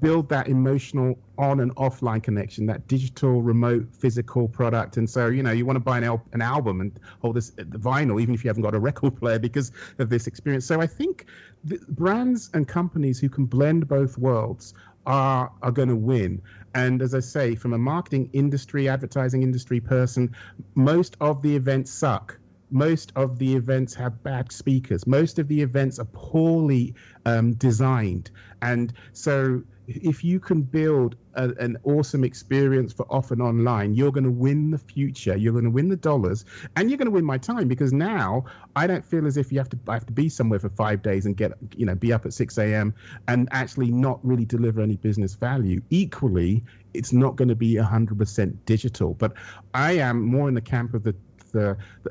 build that emotional on and offline connection, that digital, remote, physical product. And so, you want to buy an album and hold this the vinyl, even if you haven't got a record player, because of this experience. So I think the brands and companies who can blend both worlds are going to win. And as I say, from a marketing industry, advertising industry person, most of the events suck. Most of the events have bad speakers. Most of the events are poorly designed. And so if you can build an awesome experience for off and online, you're going to win the future. You're going to win the dollars, and you're going to win my time, because now I don't feel as if I have to be somewhere for 5 days and be up at 6 a.m. and actually not really deliver any business value. Equally, it's not going to be 100% digital. But I am more in the camp of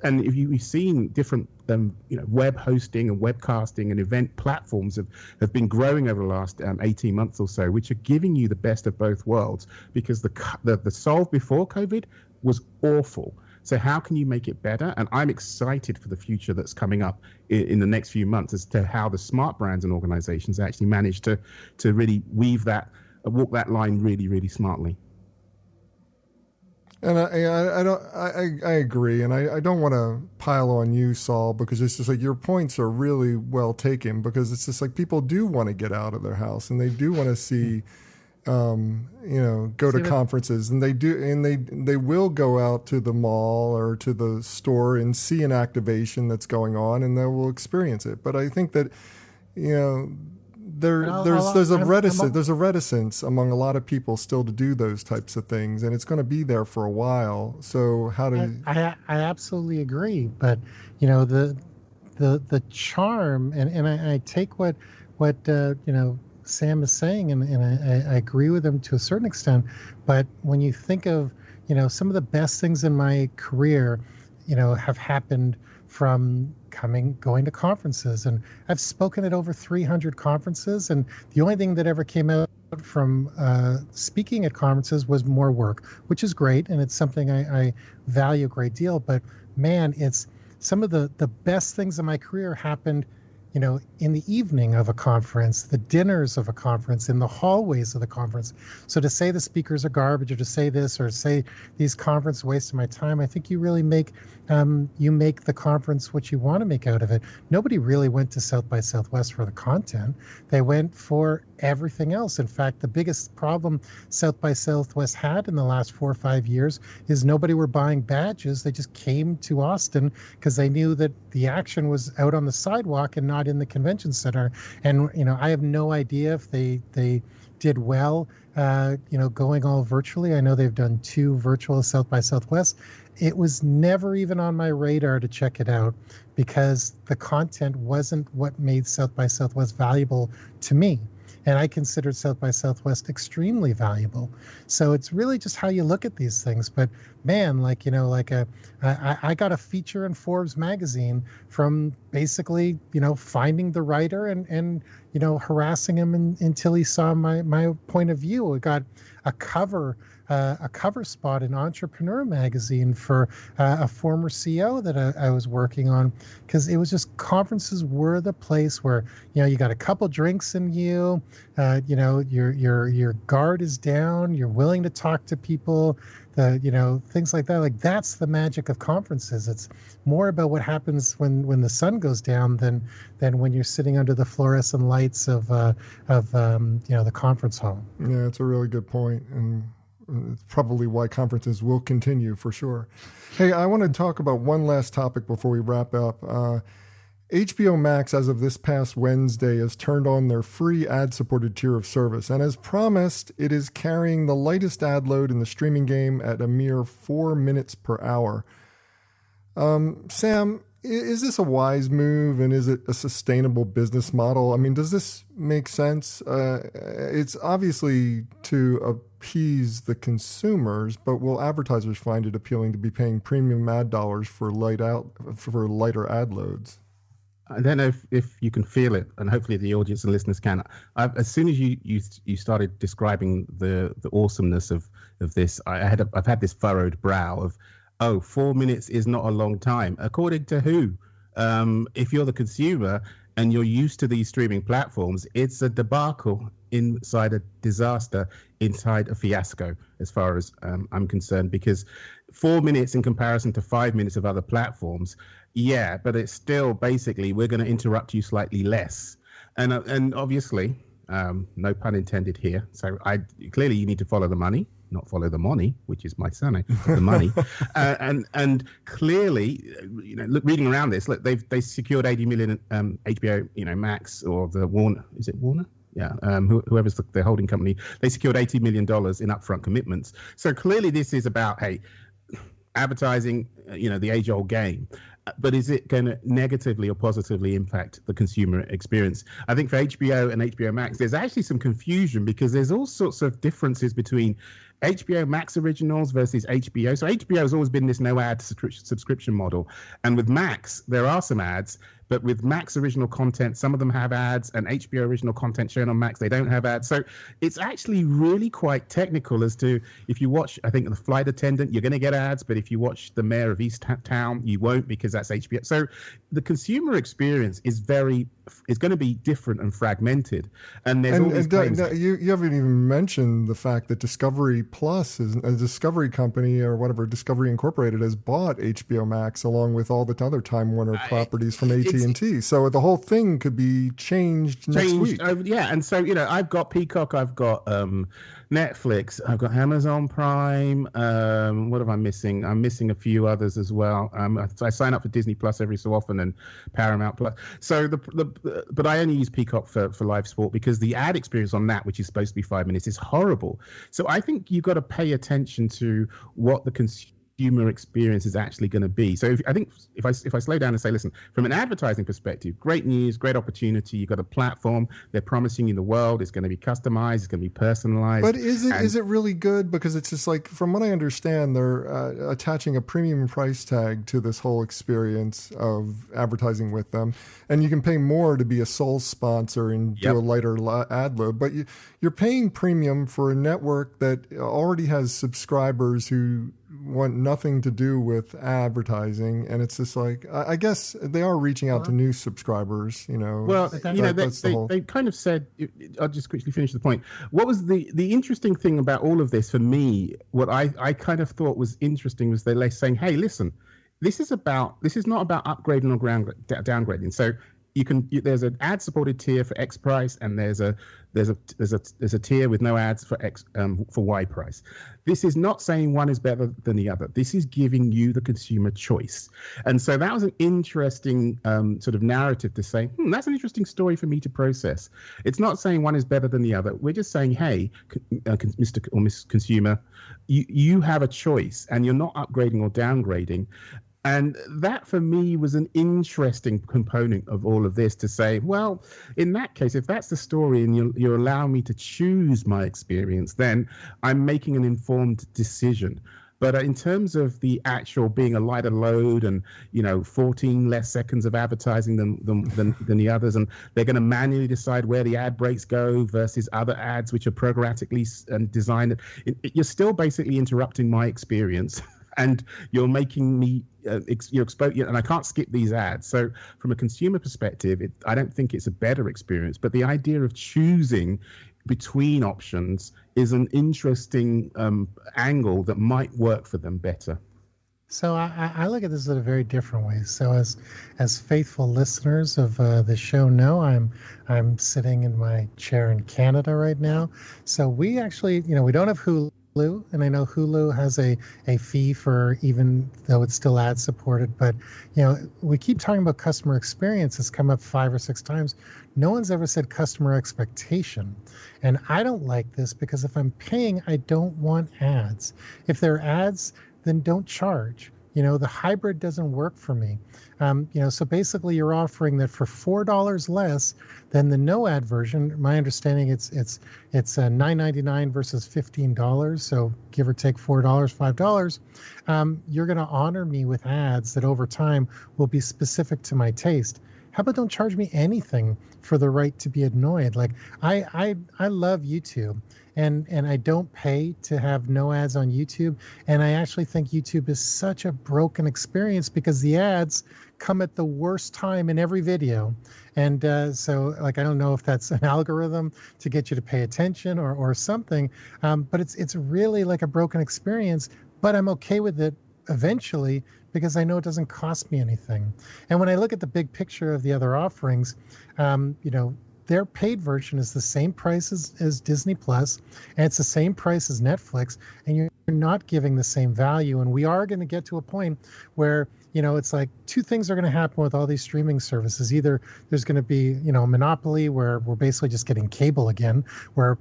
and if you've seen different web hosting and webcasting and event platforms have been growing over the last 18 months or so, which are giving you the best of both worlds, because the solve before COVID was awful. So how can you make it better? And I'm excited for the future that's coming up in the next few months as to how the smart brands and organizations actually manage to really walk that line really, really smartly. And I agree, and I don't want to pile on you, Saul, because it's just like your points are really well taken. Because it's just like people do want to get out of their house, and they do want to see, go to conferences, and they will go out to the mall or to the store and see an activation that's going on, and they will experience it. But I think that, there's a reticence among a lot of people still to do those types of things, and it's going to be there for a while. So how do you... I absolutely agree, but the charm, and I take what Sam is saying, and I agree with him to a certain extent. But when you think of some of the best things in my career, have happened from going to conferences, and I've spoken at over 300 conferences, and the only thing that ever came out from speaking at conferences was more work, which is great, and it's something I value a great deal. But man, it's some of the best things in my career happened in the evening of a conference, the dinners of a conference, in the hallways of the conference. So to say the speakers are garbage, or to say this, or say these conferences waste of my time, I think you really make the conference what you want to make out of it. Nobody really went to South by Southwest for the content. They went for everything else. In fact, the biggest problem South by Southwest had in the last 4 or 5 years is nobody were buying badges. They just came to Austin because they knew that the action was out on the sidewalk and not in the convention center. And I have no idea if they did well going all virtually. I know they've done 2 virtual South by Southwest. It was never even on my radar to check it out because the content wasn't what made South by Southwest valuable to me. And I considered South by Southwest extremely valuable. So it's really just how you look at these things. But man, I got a feature in Forbes magazine from basically, finding the writer and harassing him until he saw my point of view. I got a cover spot in Entrepreneur magazine for a former CEO that I was working on, because it was just, conferences were the place where you got a couple drinks in you, your guard is down, you're willing to talk to people, things like that. Like, that's the magic of conferences. It's more about what happens when the sun goes down than when you're sitting under the fluorescent lights of the conference hall. Yeah, it's a really good point, and it's probably why conferences will continue for sure. Hey, I want to talk about one last topic before we wrap up. HBO Max, as of this past Wednesday, has turned on their free ad-supported tier of service. And as promised, it is carrying the lightest ad load in the streaming game at a mere 4 minutes per hour. Sam, is this a wise move, and is it a sustainable business model? I mean, does this make sense? It's obviously to appease the consumers, but will advertisers find it appealing to be paying premium ad dollars for lighter ad loads? I don't know if you can feel it, and hopefully the audience and listeners can. As soon as you started describing the awesomeness of this, I've had this furrowed brow of, 4 minutes is not a long time. According to who? If you're the consumer and you're used to these streaming platforms, it's a debacle inside a disaster, inside a fiasco, as far as I'm concerned, because 4 minutes in comparison to 5 minutes of other platforms, yeah, but it's still basically, we're going to interrupt you slightly less. And obviously, no pun intended here. So clearly you need to follow the money, not follow the Monnie, which is my surname, the money. And clearly, reading around this, look, they secured 80 million HBO, Max, or the Warner. Is it Warner? Yeah, whoever's the holding company. They secured $80 million in upfront commitments. So clearly, this is about advertising, the age-old game. But is it going to negatively or positively impact the consumer experience? I think for HBO and HBO Max, there's actually some confusion because there's all sorts of differences between HBO Max originals versus HBO. So HBO has always been this no ad subscription model. And with Max, there are some ads, but with Max original content, some of them have ads, and HBO original content shown on Max, they don't have ads. So it's actually really quite technical as to, if you watch, I think, The Flight Attendant, you're going to get ads, but if you watch The Mayor of East Town, you won't, because that's HBO. So the consumer experience is going to be different and fragmented. And there's all these claims. You haven't even mentioned the fact that Discovery Plus is a Discovery company, or whatever, Discovery Incorporated, has bought HBO Max along with all the other Time Warner properties from AT&T. So the whole thing could be changed next week. Yeah, and so, I've got Peacock, I've got Netflix, I've got Amazon Prime. What am I missing? I'm missing a few others as well. I sign up for Disney Plus every so often, and Paramount Plus. So but I only use Peacock for live sport, because the ad experience on that, which is supposed to be 5 minutes, is horrible. So I think you've got to pay attention to what the consumer experience is actually going to be. So if I slow down and say, listen, from an advertising perspective, great news, great opportunity. You've got a platform. They're promising you the world. It's going to be customized. It's going to be personalized. But is it really good? Because it's just like, from what I understand, they're attaching a premium price tag to this whole experience of advertising with them. And you can pay more to be a sole sponsor and do a lighter ad load. But you're paying premium for a network that already has subscribers who want nothing to do with advertising, and it's just like, I guess they are reaching out to new subscribers, Well, they kind of said, I'll just quickly finish the point. What was the interesting thing about all of this for me, what I kind of thought was interesting, was they're saying, hey, listen, this is not about upgrading or downgrading. So there's an ad supported tier for X price, and there's a tier with no ads for X for Y price. This is not saying one is better than the other. This is giving you, the consumer, choice. And so that was an interesting sort of narrative to say, that's an interesting story for me to process. It's not saying one is better than the other. We're just saying, hey, Mr. or Miss Consumer, you have a choice, and you're not upgrading or downgrading. And that, for me, was an interesting component of all of this, to say, well, in that case, if that's the story and you're allowing me to choose my experience, then I'm making an informed decision. But in terms of the actual being a lighter load and, 14 less seconds of advertising than the others, and they're going to manually decide where the ad breaks go versus other ads which are programmatically designed, you're still basically interrupting my experience. And you're making me you're exposed, and I can't skip these ads. So from a consumer perspective, I don't think it's a better experience. But the idea of choosing between options is an interesting angle that might work for them better. So I look at this in a very different way. So as faithful listeners of the show know, I'm sitting in my chair in Canada right now. So we actually, we don't have Hulu. And I know Hulu has a fee for, even though it's still ad supported, but we keep talking about customer experience. It's come up 5 or 6 times. No one's ever said customer expectation. And I don't like this, because if I'm paying, I don't want ads. If there are ads, then don't charge. The hybrid doesn't work for me. So basically you're offering that for $4 less than the no ad version. My understanding, it's $9.99 versus $15. So give or take $4, $5. You're going to honor me with ads that over time will be specific to my taste. How about don't charge me anything for the right to be annoyed? Like I love YouTube. And I don't pay to have no ads on YouTube. And I actually think YouTube is such a broken experience, because the ads come at the worst time in every video. And so I don't know if that's an algorithm to get you to pay attention or something, but it's really like a broken experience. But I'm okay with it eventually, because I know it doesn't cost me anything. And when I look at the big picture of the other offerings, their paid version is the same price as Disney Plus, and it's the same price as Netflix, and you're not giving the same value. And we are going to get to a point where, it's like 2 things are going to happen with all these streaming services. Either there's going to be, a monopoly where we're basically just getting cable again, where,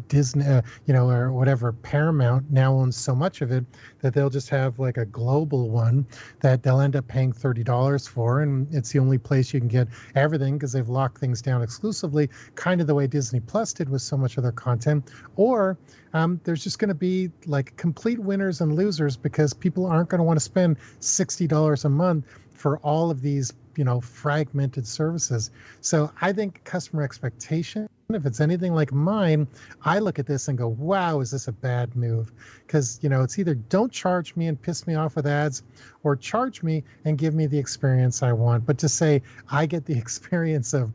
Disney, or whatever, Paramount now owns so much of it that they'll just have like a global one that they'll end up paying $30 for, and it's the only place you can get everything because they've locked things down exclusively, kind of the way Disney Plus did with so much of their content. Or there's just going to be like complete winners and losers because people aren't going to want to spend $60 a month for all of these fragmented services. So I think customer expectation, if it's anything like mine, I look at this and go, wow, is this a bad move? Because, it's either don't charge me and piss me off with ads, or charge me and give me the experience I want. But to say I get the experience of,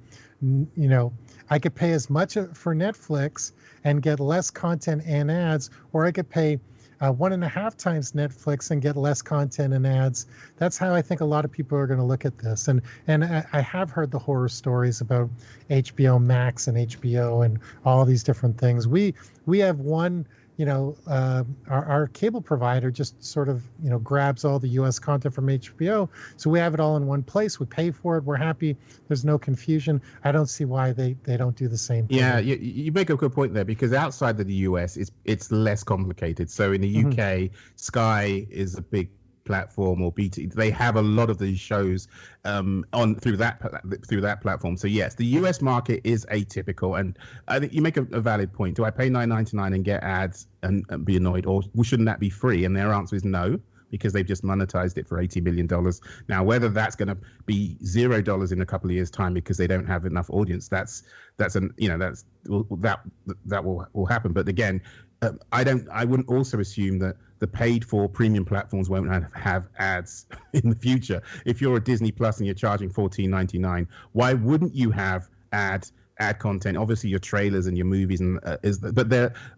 I could pay as much for Netflix and get less content and ads, or I could pay 1.5 times Netflix and get less content and ads. That's how I think a lot of people are going to look at this. And I have heard the horror stories about HBO Max and HBO and all these different things. We have one, our cable provider just sort of, grabs all the US content from HBO. So we have it all in one place. We pay for it. We're happy. There's no confusion. I don't see why they don't do the same thing. Yeah, you make a good point there, because outside of the US, it's less complicated. So in the UK, Sky is a big platform, or BT, they have a lot of these shows on through that platform. So yes, the US market is atypical, and I think you make a valid point. Do I pay $9.99 and get ads and be annoyed, or shouldn't that be free? And their answer is no, because they've just monetized it for $80 million. Now, whether that's going to be $0 in a couple of years' time because they don't have enough audience, that will happen. But again, I wouldn't also assume that the paid for premium platforms won't have ads in the future. If you're a Disney Plus and you're charging $14.99, why wouldn't you have ad content? Obviously your trailers and your movies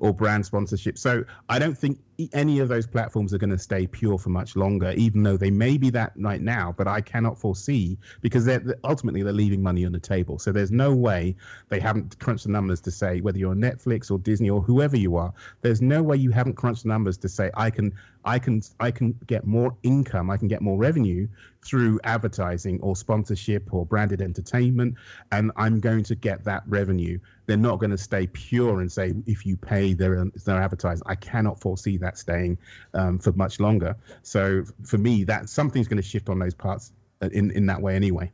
or brand sponsorship. So I don't think any of those platforms are going to stay pure for much longer, even though they may be that right now, but I cannot foresee, because ultimately they're leaving money on the table. So there's no way they haven't crunched the numbers to say, whether you're Netflix or Disney or whoever you are, there's no way you haven't crunched the numbers to say, I can get more income, I can get more revenue through advertising or sponsorship or branded entertainment, and I'm going to get that revenue. They're not going to stay pure and say, if you pay their advertising. I cannot foresee that staying for much longer. So for me, that something's going to shift on those parts in that way anyway.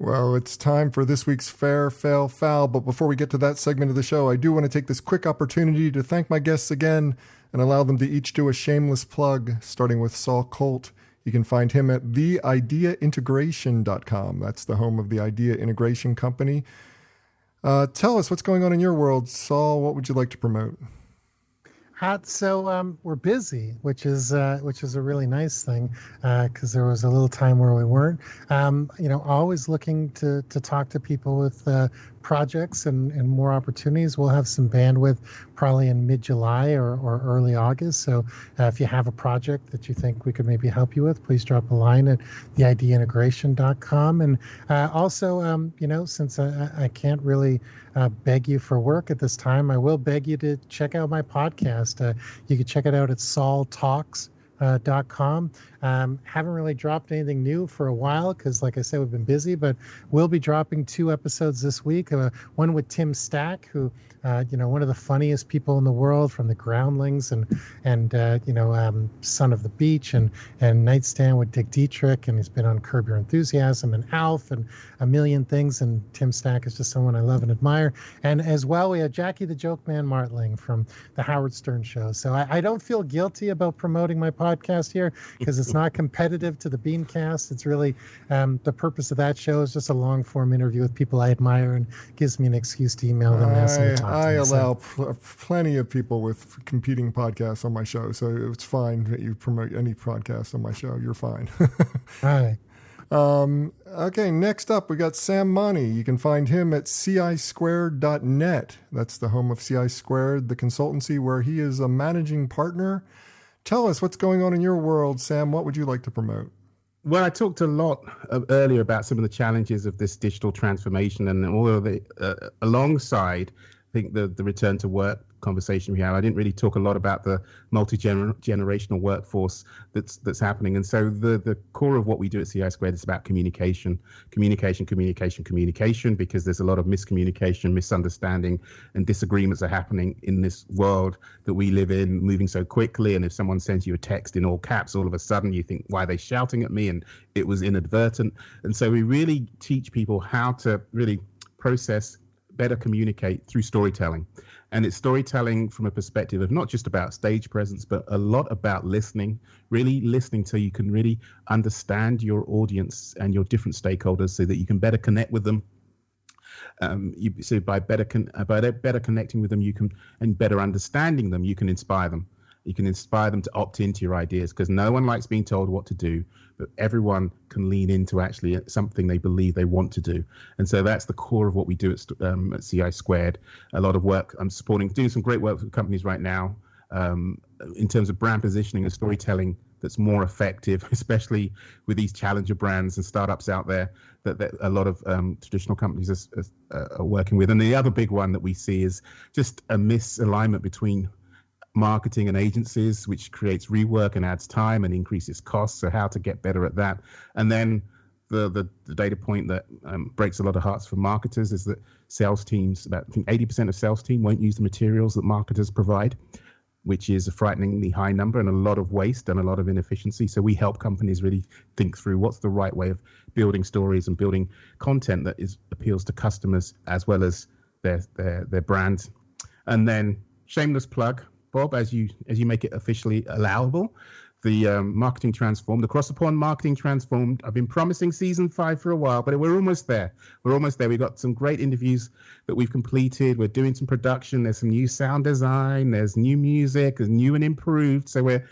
Well, it's time for this week's Fair, Fail, Foul. But before we get to that segment of the show, I do want to take this quick opportunity to thank my guests again and allow them to each do a shameless plug, starting with Saul Colt. You can find him at theideaintegration.com. That's the home of the Idea Integration Company. Tell us what's going on in your world. Saul, what would you like to promote? So we're busy, which is a really nice thing, because there was a little time where we weren't. Always looking to talk to people with projects and more opportunities. We'll have some bandwidth probably in mid-July or early August. So if you have a project that you think we could maybe help you with, please drop a line at theideaintegration.com. And also, since I can't really beg you for work at this time, I will beg you to check out my podcast. You can check it out at saultalks.com. Haven't really dropped anything new for a while because, like I said, we've been busy, but we'll be dropping 2 episodes this week. One with Tim Stack, who, one of the funniest people in the world, from the Groundlings and Son of the Beach and Nightstand with Dick Dietrich, and he's been on Curb Your Enthusiasm and Alf and a million things. And Tim Stack is just someone I love and admire. And as well, we have Jackie the Joke Man Martling from the Howard Stern Show. So I don't feel guilty about promoting my podcast here, because it's not competitive to the BeanCast. It's really the purpose of that show is just a long form interview with people I admire, and gives me an excuse to email them and ask them to talk to I me. allow plenty of people with competing podcasts on my show, so it's fine that you promote any podcast on my show. You're fine. All right. Okay, next up, we got Sam Monnie. You can find him at CI2Squared.net. That's the home of CI Squared, the consultancy where he is a managing partner. Tell us what's going on in your world, Sam. What would you like to promote? Well, I talked a lot earlier about some of the challenges of this digital transformation, and all of the alongside, I think the return to work conversation we had. I didn't really talk a lot about the multi-generational workforce that's happening. And so the core of what we do at CI Squared is about communication, because there's a lot of miscommunication, misunderstanding, and disagreements are happening in this world that we live in, moving so quickly. And if someone sends you a text in all caps, all of a sudden you think, why are they shouting at me? And it was inadvertent. And so we really teach people how to really process, better communicate through storytelling. And it's storytelling from a perspective of not just about stage presence, but a lot about listening, really listening so you can really understand your audience and your different stakeholders so that you can better connect with them. So by better connecting with them, you can, and better understanding them, you can inspire them. You can inspire them to opt into your ideas, because no one likes being told what to do, but everyone can lean into actually something they believe they want to do. And so that's the core of what we do at CI Squared. A lot of work I'm supporting, doing some great work with companies right now in terms of brand positioning and storytelling that's more effective, especially with these challenger brands and startups out there that a lot of traditional companies are working with. And the other big one that we see is just a misalignment between marketing and agencies, which creates rework and adds time and increases costs. So how to get better at that. And then the data point that breaks a lot of hearts for marketers is that sales teams, about I think 80% of sales team won't use the materials that marketers provide, which is a frighteningly high number and a lot of waste and a lot of inefficiency. So we help companies really think through what's the right way of building stories and building content that appeals to customers as well as their brand. And then shameless plug, Bob, as you make it officially allowable, the Marketing Transformed, Across the Pond Marketing Transformed. I've been promising season 5 for a while, but we're almost there. We've got some great interviews that we've completed. We're doing some production. There's some new sound design. There's new music. There's new and improved. So we're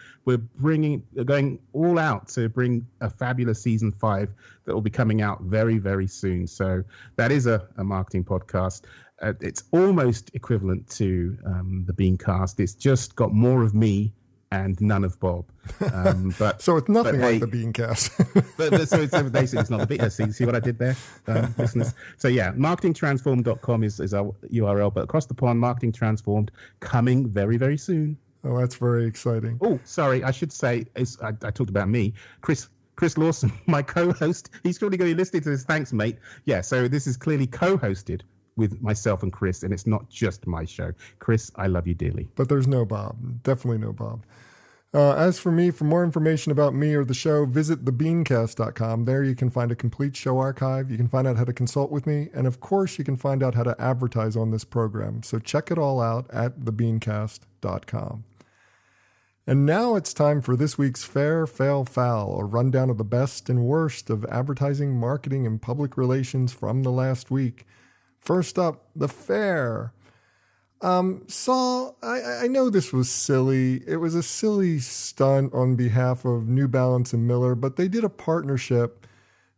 going all out to bring a fabulous season 5 that will be coming out very, very soon. So that is a marketing podcast. It's almost equivalent to the BeanCast. It's just got more of me and none of Bob. But so it's nothing like the BeanCast. so basically, it's not the Bean. See what I did there, listeners? So yeah, marketingtransformed.com is our URL. But Across the Pond, Marketing Transformed, coming very, very soon. Oh, that's very exciting. Oh, sorry, I should say, I talked about me. Chris Lawson, my co-host. He's probably going to be listening to this. Thanks, mate. Yeah, so this is clearly co-hosted with myself and Chris, and it's not just my show. Chris, I love you dearly. But there's no Bob. Definitely no Bob. As for me, for more information about me or the show, visit thebeancast.com. There you can find a complete show archive. You can find out how to consult with me. And of course, you can find out how to advertise on this program. So check it all out at thebeancast.com. And now it's time for this week's Fair, Fail, Foul, a rundown of the best and worst of advertising, marketing, and public relations from the last week. First up, the fair. Saul, I know this was silly. It was a silly stunt on behalf of New Balance and Miller, but they did a partnership,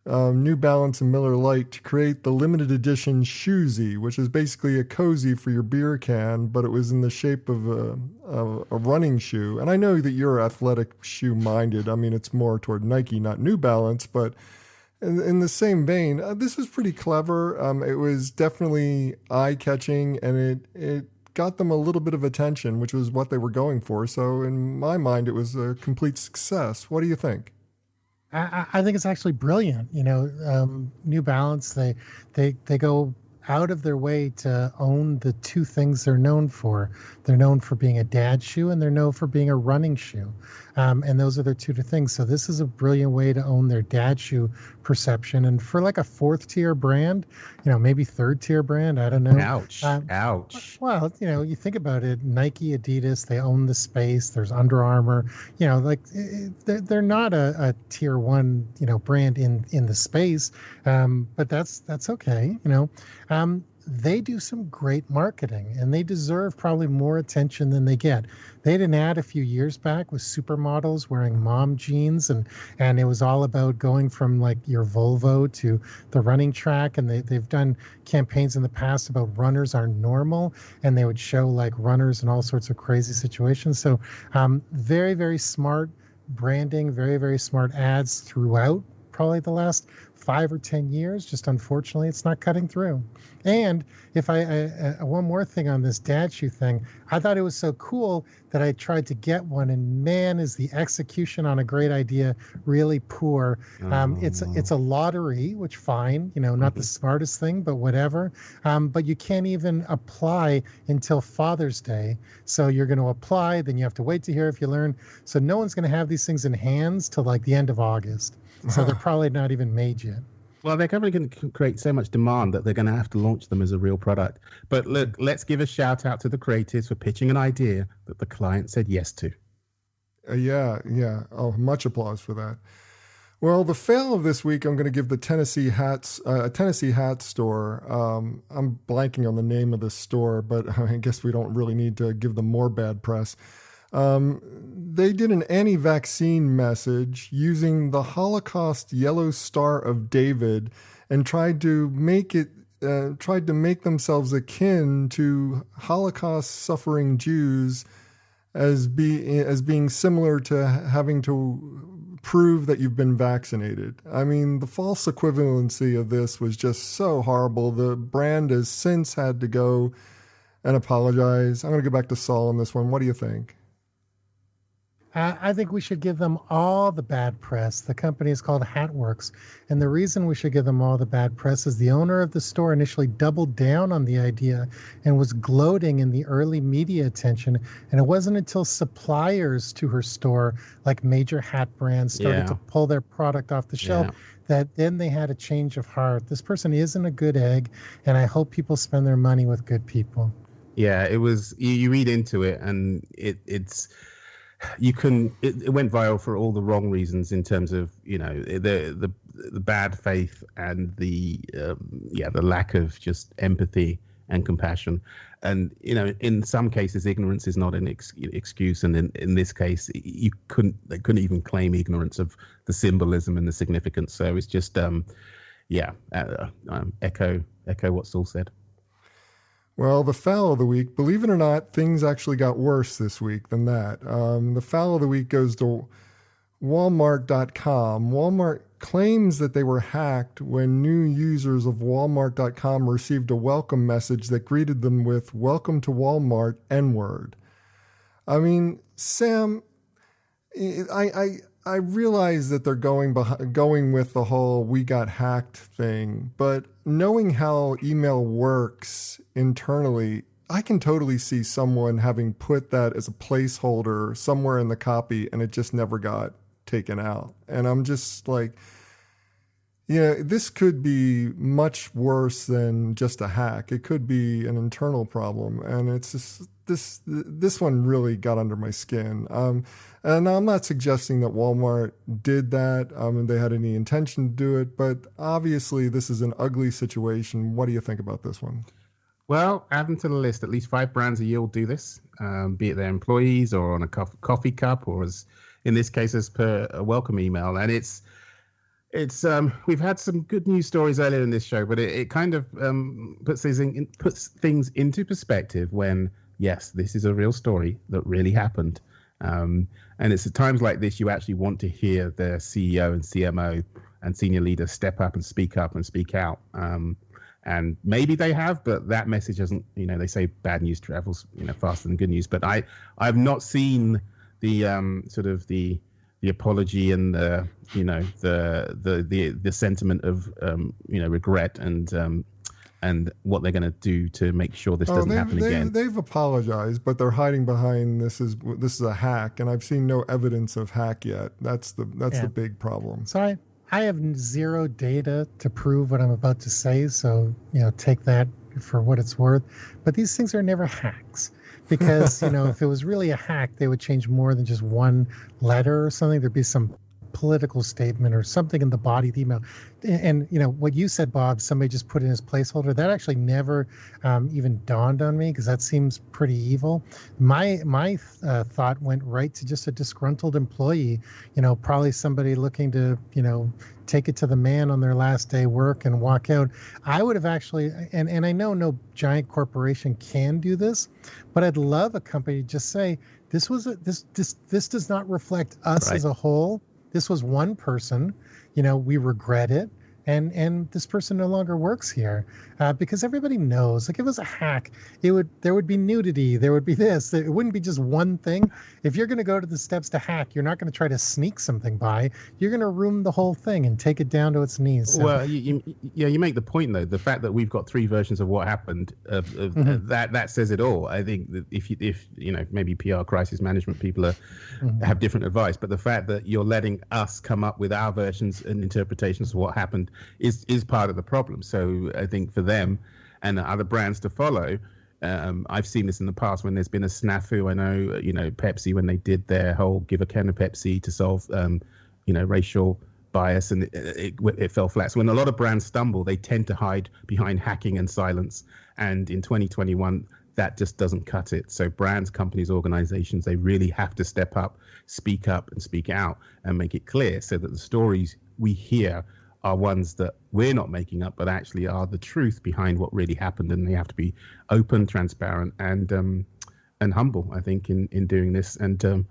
New Balance and Miller Lite, to create the limited edition Shoezy, which is basically a cozy for your beer can, but it was in the shape of a running shoe. And I know that you're athletic shoe minded. I mean, it's more toward Nike, not New Balance, but in the same vein, this was pretty clever. It was definitely eye-catching, and it got them a little bit of attention, which was what they were going for. So in my mind, it was a complete success. What do you think? I think it's actually brilliant. New Balance, they go out of their way to own the two things they're known for. They're known for being a dad shoe, and they're known for being a running shoe. And those are their two things. So this is a brilliant way to own their dad shoe perception. And for like a 4th tier brand, maybe 3rd tier brand, I don't know. Ouch. Well, you think about it, Nike, Adidas, they own the space. There's Under Armour, they're not a tier 1, brand in the space. But that's okay. They do some great marketing, and they deserve probably more attention than they get. They had an ad a few years back with supermodels wearing mom jeans, and it was all about going from like your Volvo to the running track. And they've done campaigns in the past about runners are normal, and they would show like runners in all sorts of crazy situations. So very, very smart branding, very, very smart ads throughout probably the last 5 or 10 years. Just unfortunately, it's not cutting through. And if one more thing on this dad shoe thing, I thought it was so cool that I tried to get one, and man, is the execution on a great idea really poor. It's a lottery, which fine, not the smartest thing, but whatever. But you can't even apply until Father's Day. So you're going to apply, then you have to wait to hear if you learn. So no one's going to have these things in hands till like the end of August. So they're probably not even made yet. Well, they're probably going to create so much demand that they're going to have to launch them as a real product. But look, let's give a shout out to the creatives for pitching an idea that the client said yes to. Yeah. Oh, much applause for that. Well, the fail of this week, I'm going to give the Tennessee hat store. I'm blanking on the name of this store, but I guess we don't really need to give them more bad press. They did an anti-vaccine message using the Holocaust Yellow Star of David and tried to make themselves akin to Holocaust suffering Jews as being similar to having to prove that you've been vaccinated. I mean, the false equivalency of this was just so horrible. The brand has since had to go and apologize. I'm going to go back to Saul on this one. What do you think? I think we should give them all the bad press. The company is called Hatworks. And the reason we should give them all the bad press is the owner of the store initially doubled down on the idea and was gloating in the early media attention. And it wasn't until suppliers to her store, like major hat brands, started to pull their product off the shelf that then they had a change of heart. This person isn't a good egg, and I hope people spend their money with good people. Yeah, it was, you read into it, and it went viral for all the wrong reasons in terms of the bad faith and the lack of just empathy and compassion, and in some cases ignorance is not an excuse, and in this case they couldn't even claim ignorance of the symbolism and the significance. So it's just echo what Saul said. Well, the foul of the week, believe it or not, things actually got worse this week than that. The foul of the week goes to Walmart.com. Walmart claims that they were hacked when new users of Walmart.com received a welcome message that greeted them with, "Welcome to Walmart, N-word." I mean, Sam, I realize that they're going with the whole "we got hacked" thing, but knowing how email works internally, I can totally see someone having put that as a placeholder somewhere in the copy and it just never got taken out. And I'm just like, this could be much worse than just a hack. It could be an internal problem, and it's just this one really got under my skin. And I'm not suggesting that Walmart did that, and they had any intention to do it, but obviously this is an ugly situation. What do you think about this one? Well, add them to the list. At least 5 brands a year will do this, be it their employees or on a coffee cup, or as in this case as per a welcome email. And it's we've had some good news stories earlier in this show, but it kind of puts things into perspective when, yes, this is a real story that really happened. And it's at times like this you actually want to hear the CEO and CMO and senior leaders step up and speak out. And maybe they have, but that message hasn't, they say bad news travels, faster than good news. But I've not seen the sort of the apology and the sentiment of regret and what they're going to do to make sure this doesn't happen again. They've apologized, but they're hiding behind this is a hack, and I've seen no evidence of hack yet. That's the big problem. So I have zero data to prove what I'm about to say, so take that for what it's worth. But these things are never hacks. Because, if it was really a hack, they would change more than just one letter or something. There'd be some political statement or something in the body of the email. And, what you said, Bob, somebody just put in his placeholder, that actually never even dawned on me, because that seems pretty evil. My thought went right to just a disgruntled employee, probably somebody looking to, take it to the man on their last day work and walk out. I would have actually, and I know no giant corporation can do this, but I'd love a company to just say, this does not reflect us as a whole. this was one person, we regret it. And this person no longer works here because everybody knows. Like, if it was a hack, there would be nudity, there would be this. It wouldn't be just one thing. If you're going to go to the steps to hack, you're not going to try to sneak something by. You're going to ruin the whole thing and take it down to its knees. So. Well, you make the point though. The fact that we've got 3 versions of what happened, that says it all. I think that if maybe PR crisis management people have different advice, but the fact that you're letting us come up with our versions and interpretations of what happened is part of the problem. So I think for them and other brands to follow, I've seen this in the past when there's been a snafu. I know, Pepsi, when they did their whole give a can of Pepsi to solve, racial bias, and it fell flat. So when a lot of brands stumble, they tend to hide behind hacking and silence. And in 2021, that just doesn't cut it. So brands, companies, organizations, they really have to step up and speak out and make it clear so that the stories we hear are ones that we're not making up, but actually are the truth behind what really happened. And they have to be open, transparent, and humble, I think, in doing this. And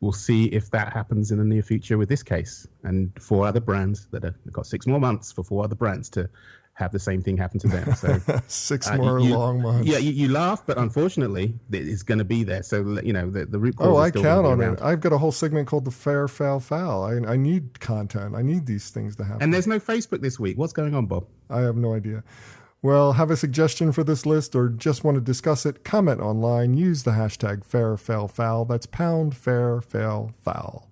we'll see if that happens in the near future with this case and 4 other brands that have got 6 more months for 4 other brands to have the same thing happen to them. So 6 more long months. Yeah, you laugh, but unfortunately, it's going to be there. So the root cause. Oh, is I still count gonna be on around. it. I've got a whole segment called the Fair, Fail, Foul. I need content. I need these things to happen. And there's no Facebook this week. What's going on, Bob? I have no idea. Well, have a suggestion for this list or just want to discuss it? Comment online. Use the hashtag Fair, Fail, Foul. That's pound Fair, Fail, Foul.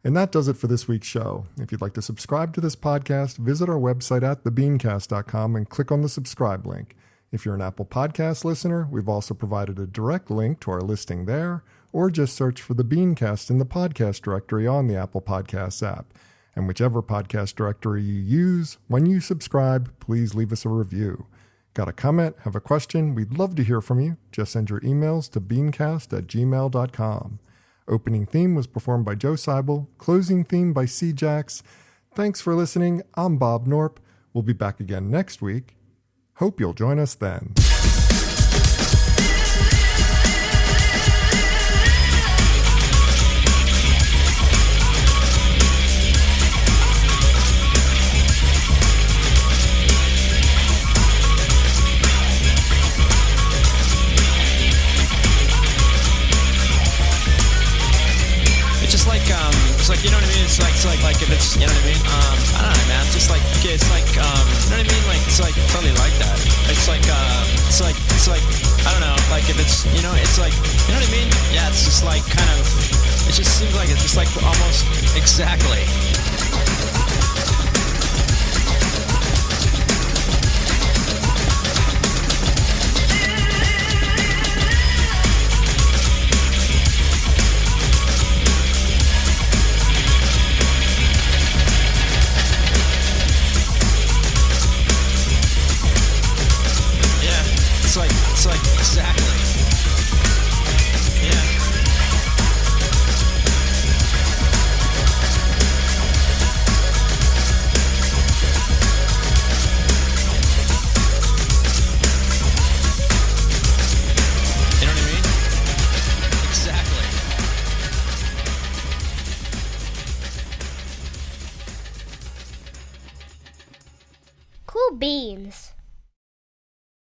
And that does it for this week's show. If you'd like to subscribe to this podcast, visit our website at thebeancast.com and click on the subscribe link. If you're an Apple Podcast listener, we've also provided a direct link to our listing there, or just search for the BeanCast in the podcast directory on the Apple Podcasts app. And whichever podcast directory you use, when you subscribe, please leave us a review. Got a comment? Have a question? We'd love to hear from you. Just send your emails to beancast@gmail.com. Opening theme was performed by Joe Seibel. Closing theme by C-Jax. Thanks for listening. I'm Bob Norp. We'll be back again next week. Hope you'll join us then. It's like, you know what I mean? It's like if it's, you know what I mean? I don't know, man. Just like, okay, it's like, you know what I mean? Like, it's like totally like that. It's like, I don't know, like if it's, it's like, you know what I mean? Yeah, it's just like kind of, it just seems like it's just like almost exactly